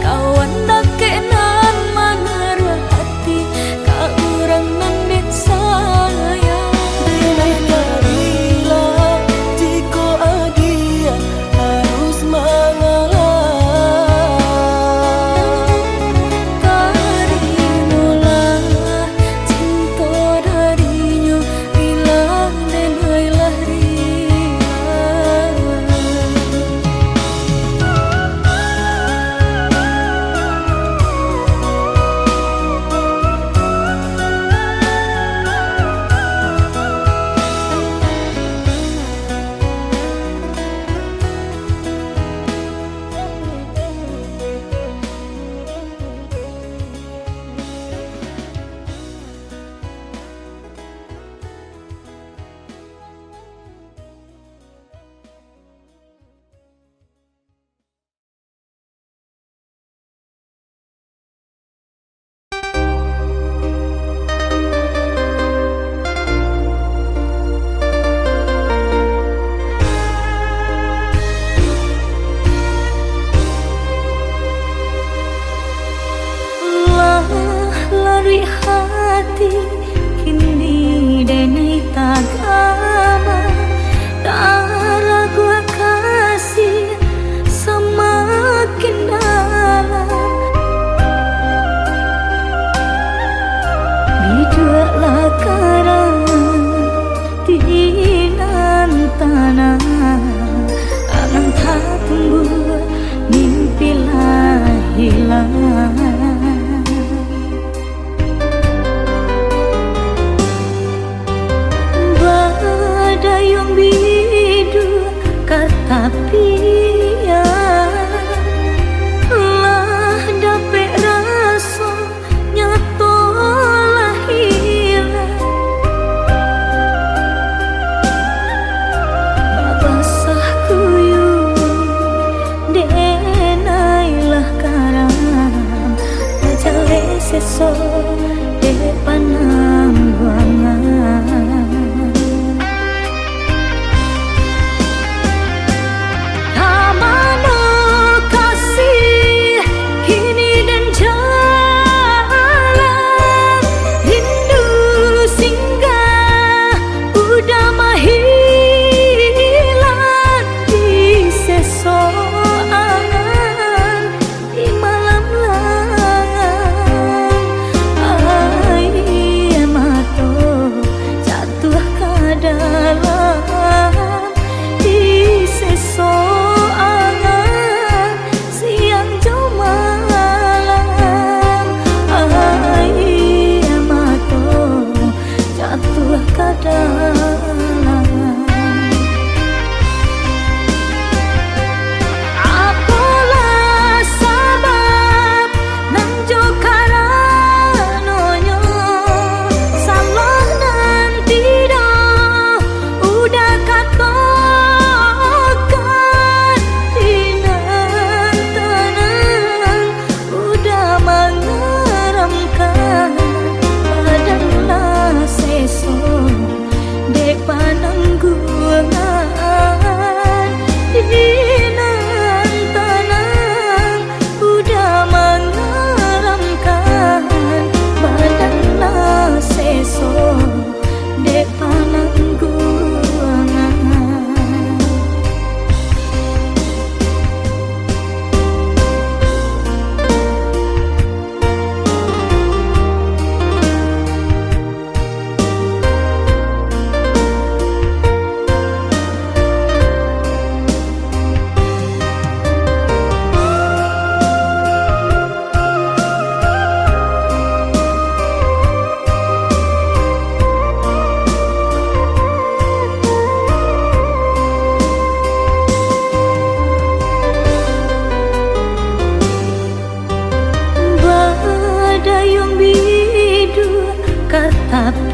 B: Kawan dakenan menaruh hati ka urang nandit sayang.
A: Denai karilah jika adia harus mengalah.
B: Terimalah cinta darinya bila denailah riang. Lari hati kini denai tagama, tak ragu kasih semakin dalam. Bijaklah karang tinan tanah, angan hati pian lah dapet rasa nyato lah hilang basah kuyup denailah karam ajale seso de panangguangan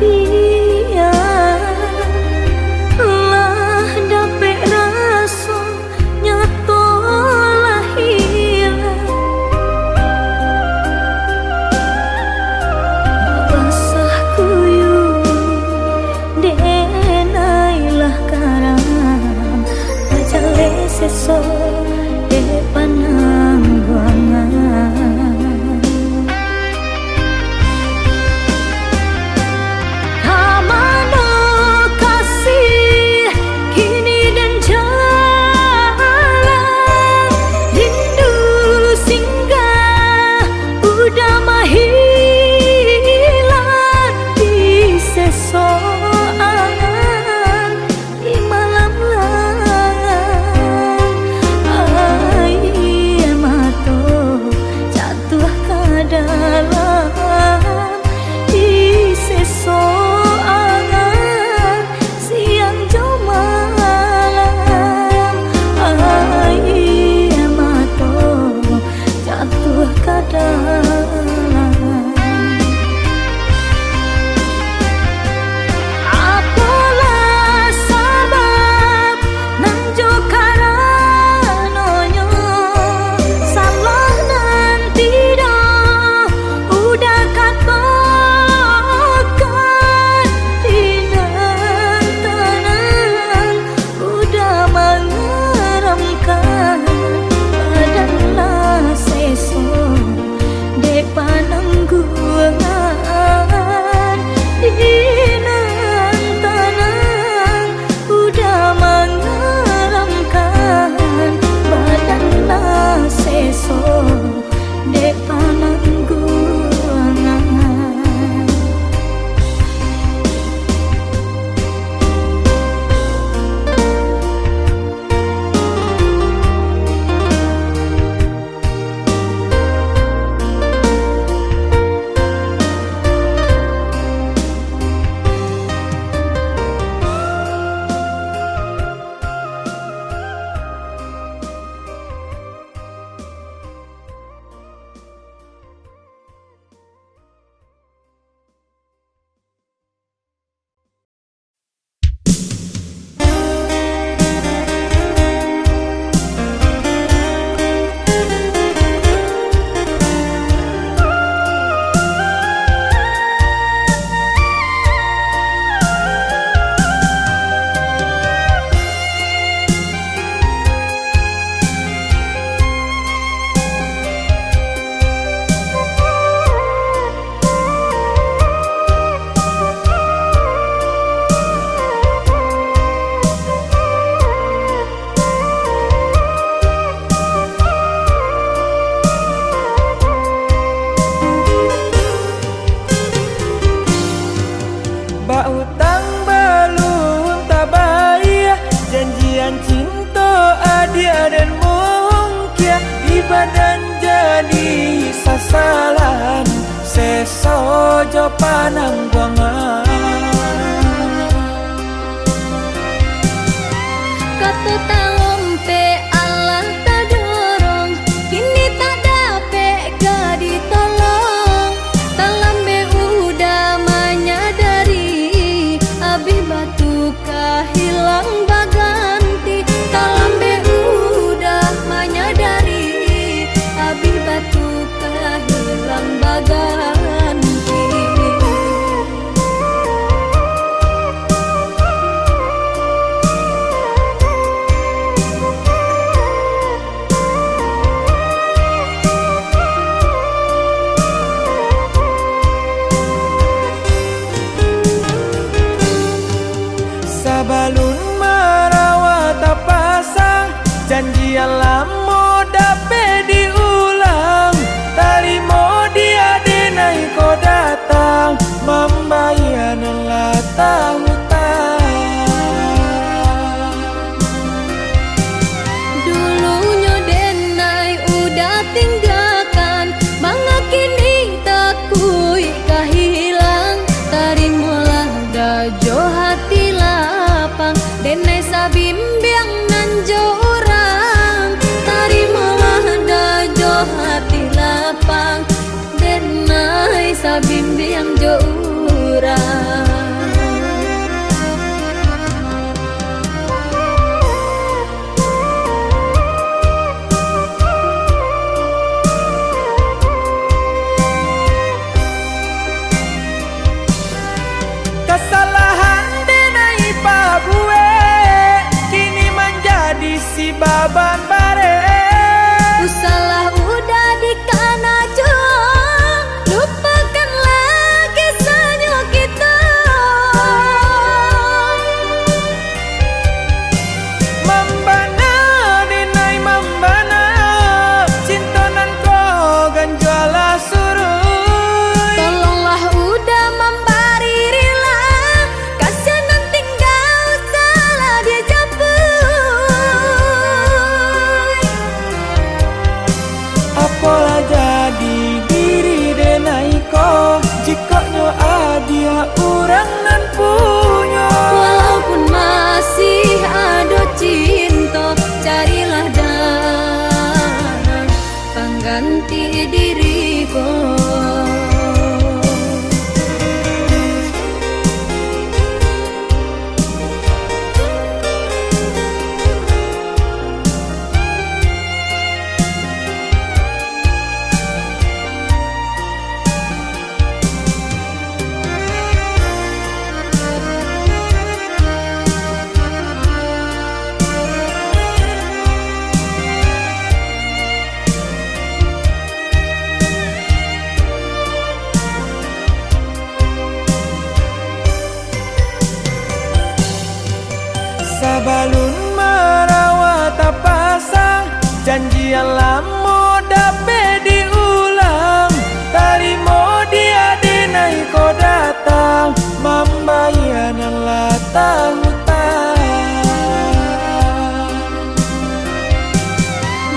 B: pian lah dapet rasa nyato lah hilang basah kuyup denailah karam ajale seso de panangguangan
C: kesalahan sesojo panangguangan.
B: Kata talompe Allah tak dorong, kini tak dapet gak ditolong. Talambe udah menyadari, abis batu hilang baganti. Talambe udah menyadari, abis batu hilang baganti.
C: Sabalun merawat pasang janji lamo dape diulang. Tarimo dia denai ko datang membayar latah hutang.
B: Dulunya denai udah tinggalkan, bangga kini takui kahilang. Tarimalah dajo hati lapang, denai sabimbiang nanjo orang. Tarimalah dajo hati lapang, denai sabimbiang jo orang.
C: Kesalahan denai pabue kini menjadi si baban bare.
B: Usalah udah dikana jong, lupakanlah kisahnya kita.
C: Membana denai membana, cintonan ko ganjala suruh.
B: Tolonglah udah membari rela, kasihan tinggal salah dia capai.
C: Apalah jadi diri denai ko, jika nyo adia urang nan punya.
B: Walaupun masih ada cinta, carilah dan pengganti diriku.
C: Sabalun merawat pasang janji lamo dape diulang. Tarimo dia denai ko datang membayar latah hutang.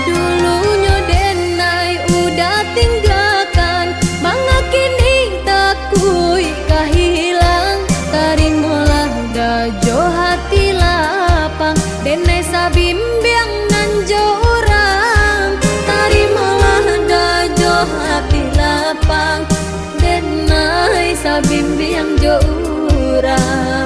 B: Dulunya denai udah tinggalkan, bangga kini takui kahilang. Tarimalah dajo hati lapang, denai sabimbiang nanjo orang. Tarimalah dajo hati lapang, denai sabimbiang jo orang.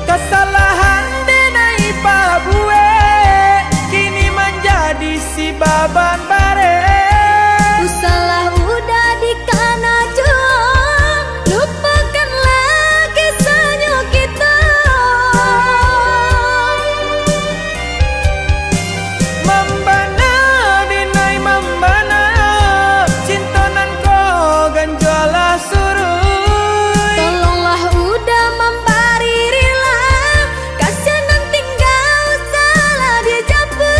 C: Kesalahan denai pabue kini menjadi si baban bare.
B: Usalah udah dikana jong, lupakanlah kisahnya kita.
C: Membana denai membana, cintonan ko ganjala suruh.
B: Tolonglah udah membari rela, kasihan tinggal salah dia capai.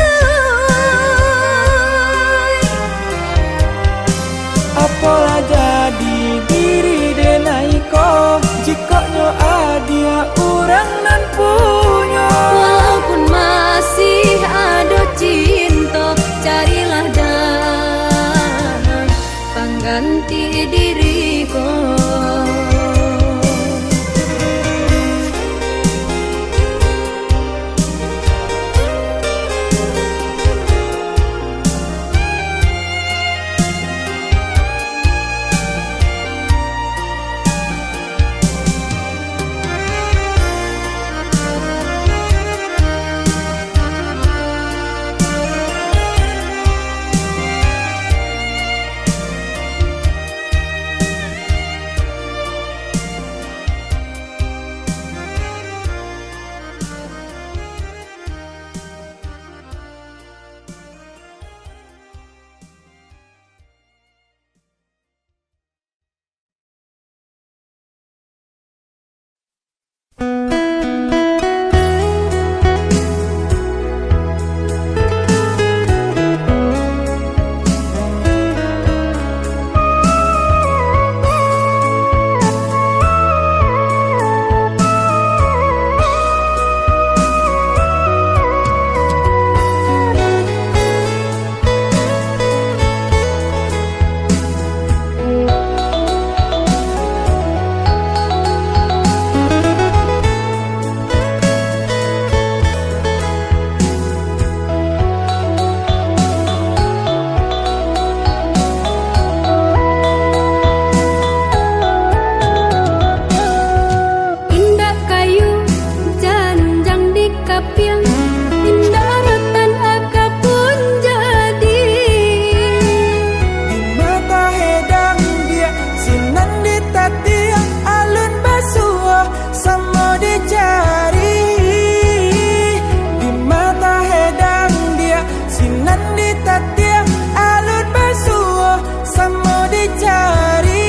C: kita tiap alut bersuah sama dicari.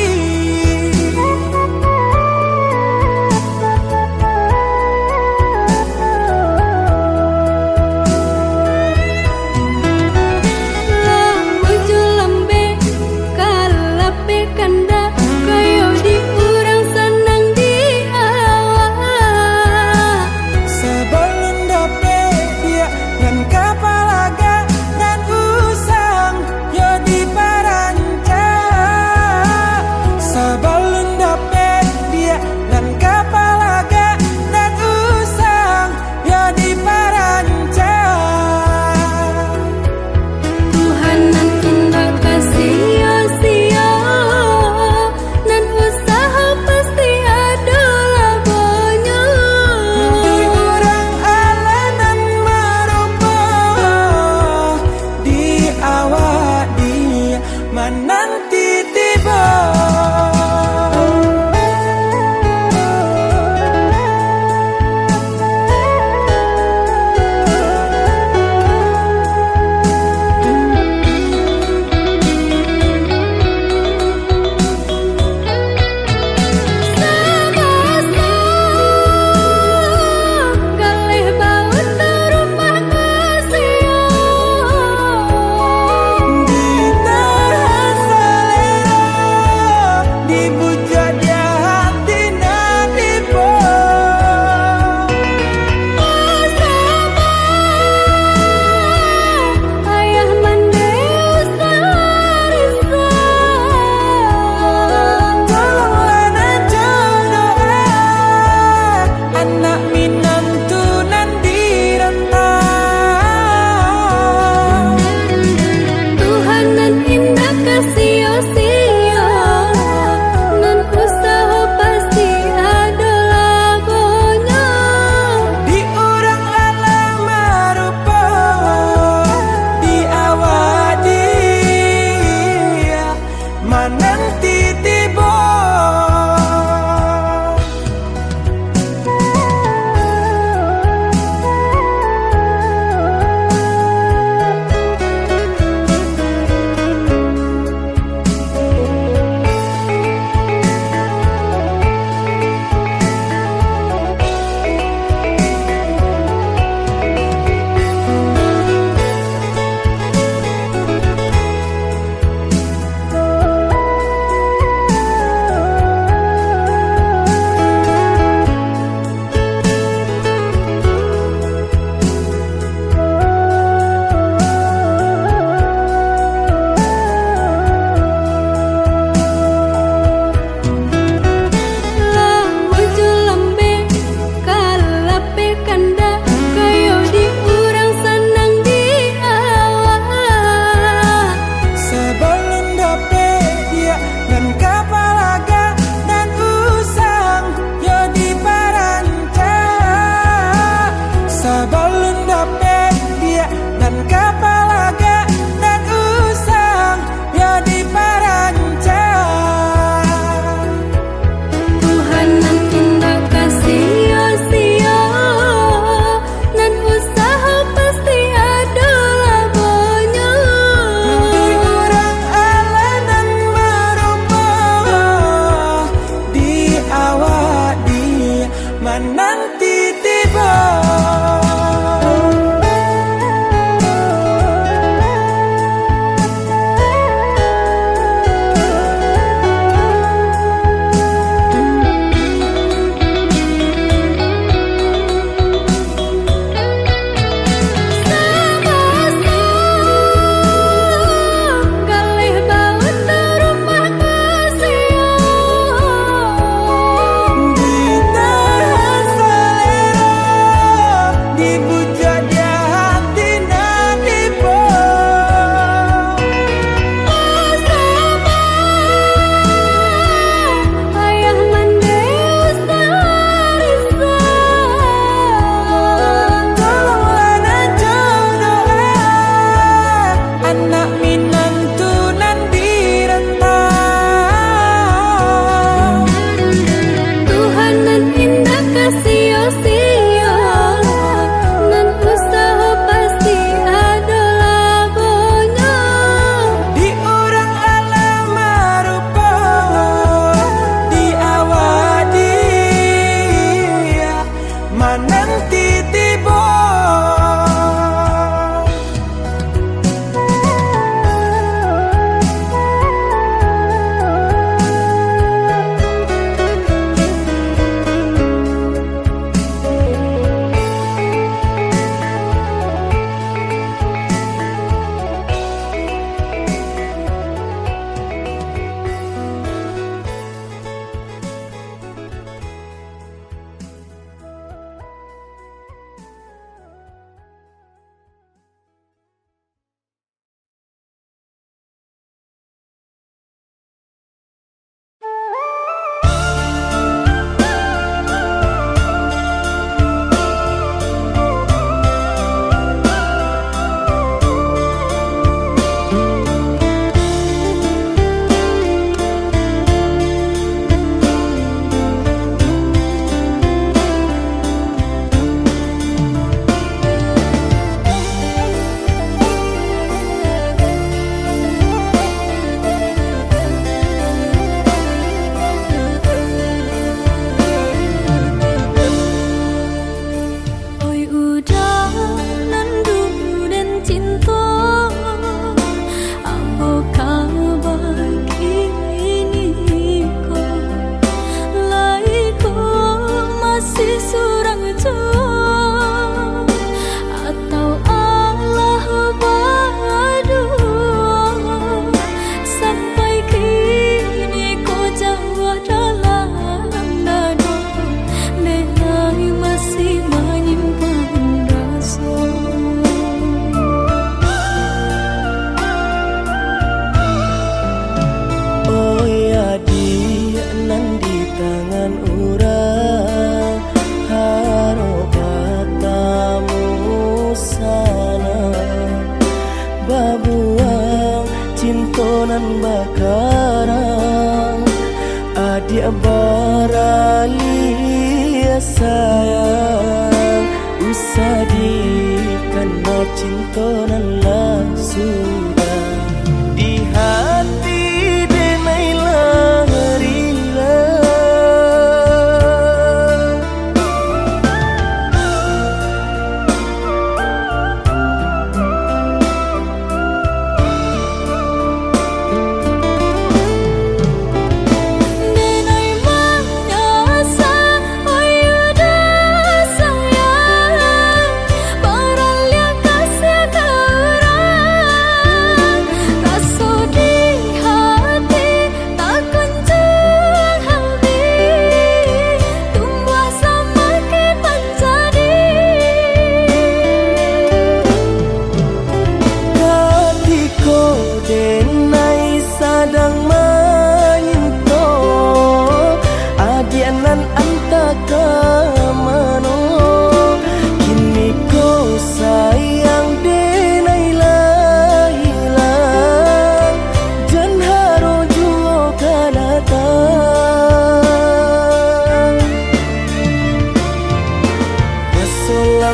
C: Nanti tiba
A: babuang cintonan bakarang adik baralia sayang usadi karena cintonan lah sudah di hati denai lahirila.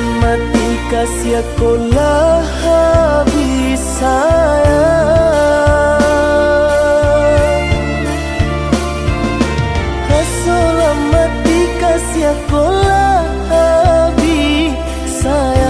A: Mati kasih aku lah habis sayang Hasolah mati kasih aku lah habis sayang.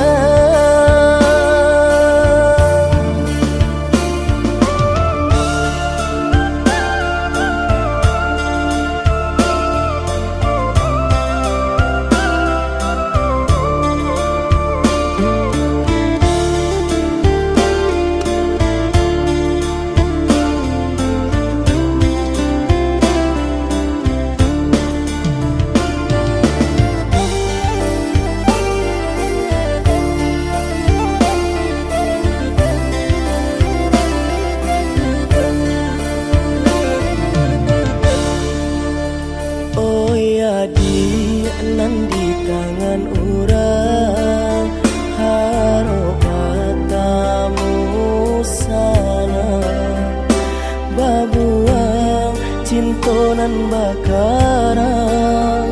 A: Nan di tangan orang harokatamu sana babuang cintonan bakarang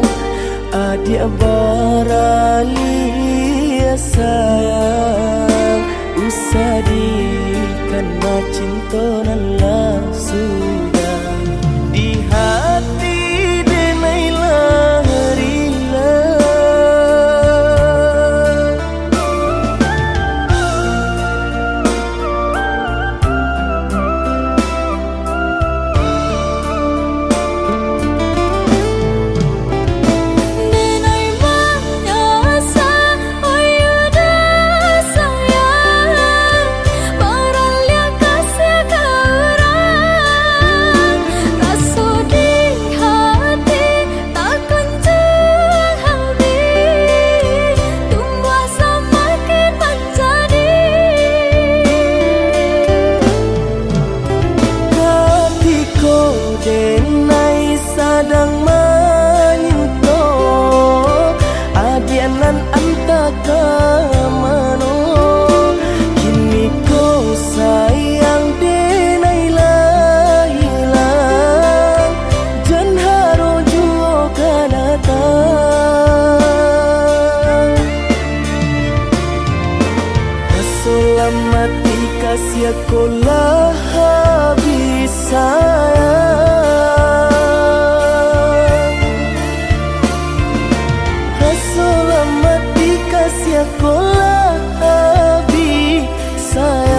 A: adik baralia sayang usadi karena cintonan lah sudah di hati denai mati kasih aku lah habis sayang Hasolah mati kasih aku lah habis sayang.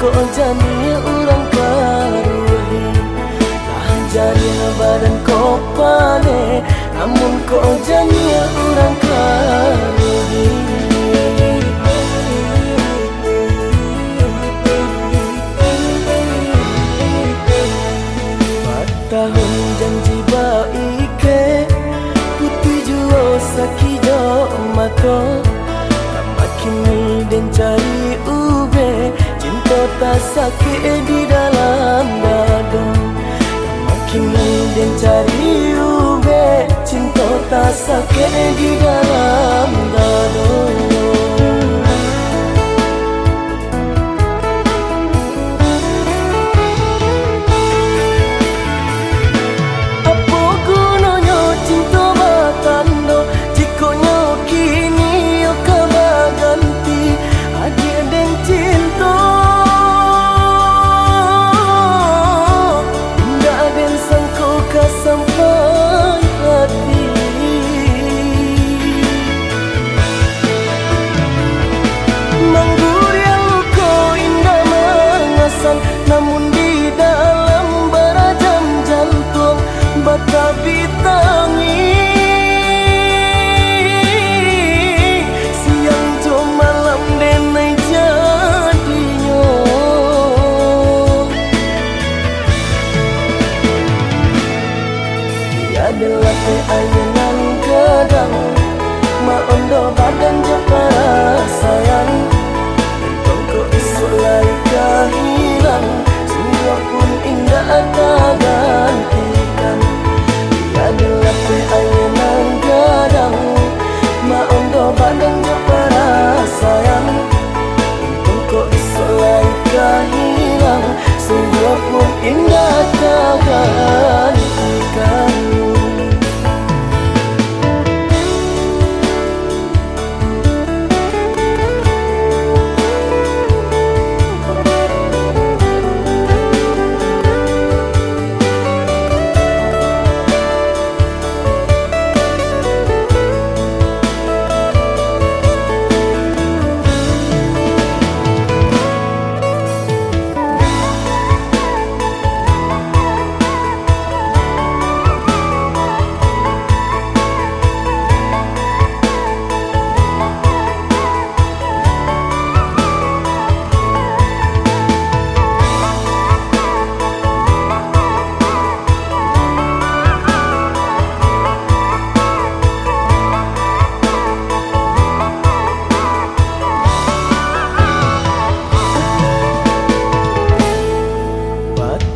A: kok jani urang karuhi, nah jani badan kok pane, namun kok jani urang karuhi. Tahun janji baik putih juo sakijo mato, kini dan cari ube, cinta tak sakit di dalam dada. Kini dan cari ube, cinta tak sakit di dalam dada. Namun di dalam berajam jantung batapi tangi, siang jo malam denai jadinya. Tiadalah ayanan kadang ma ondo badan jo para sayang, kok isu lai kahilang, semua pun indah tak gantikan. Tiadalah ayanan gadang, ma ondo badan jo para sayang, kok isu lai kahilang, semua pun indah tak gantikan.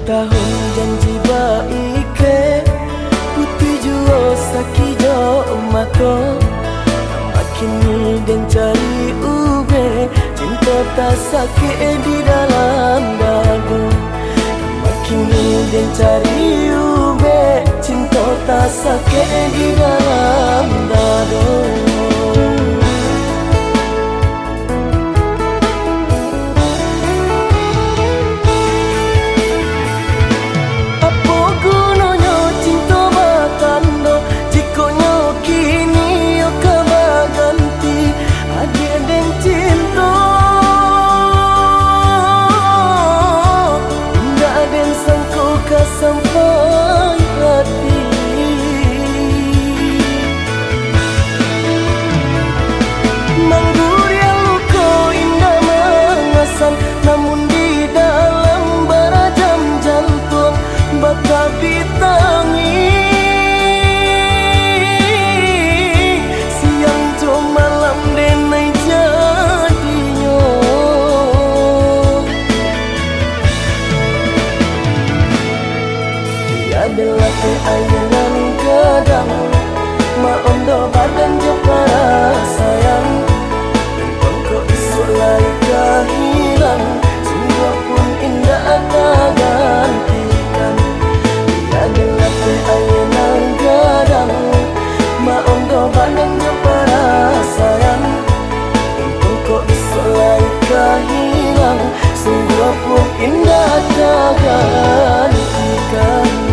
A: Tahun janji baik putih juo sakijo mato, kini dan cari ube, cinta tak sakit di dalam dada. Kini dan cari ube, cinta tak sakit di dalam dada. Sampai hati manggur yang luka indah mengasan, namun di dalam berajam jantung batapi tangi, siang jo malam denai jadinya. Tiadalah ayanan kadang ma ondo badan jo para sayang, kok isu lai kahilang, semua pun indah tak gantikan. Tiadalah ayanan kadang ma ondo badan jo para sayang, kok isu lai kahilang, semua pun indah tak gantikan.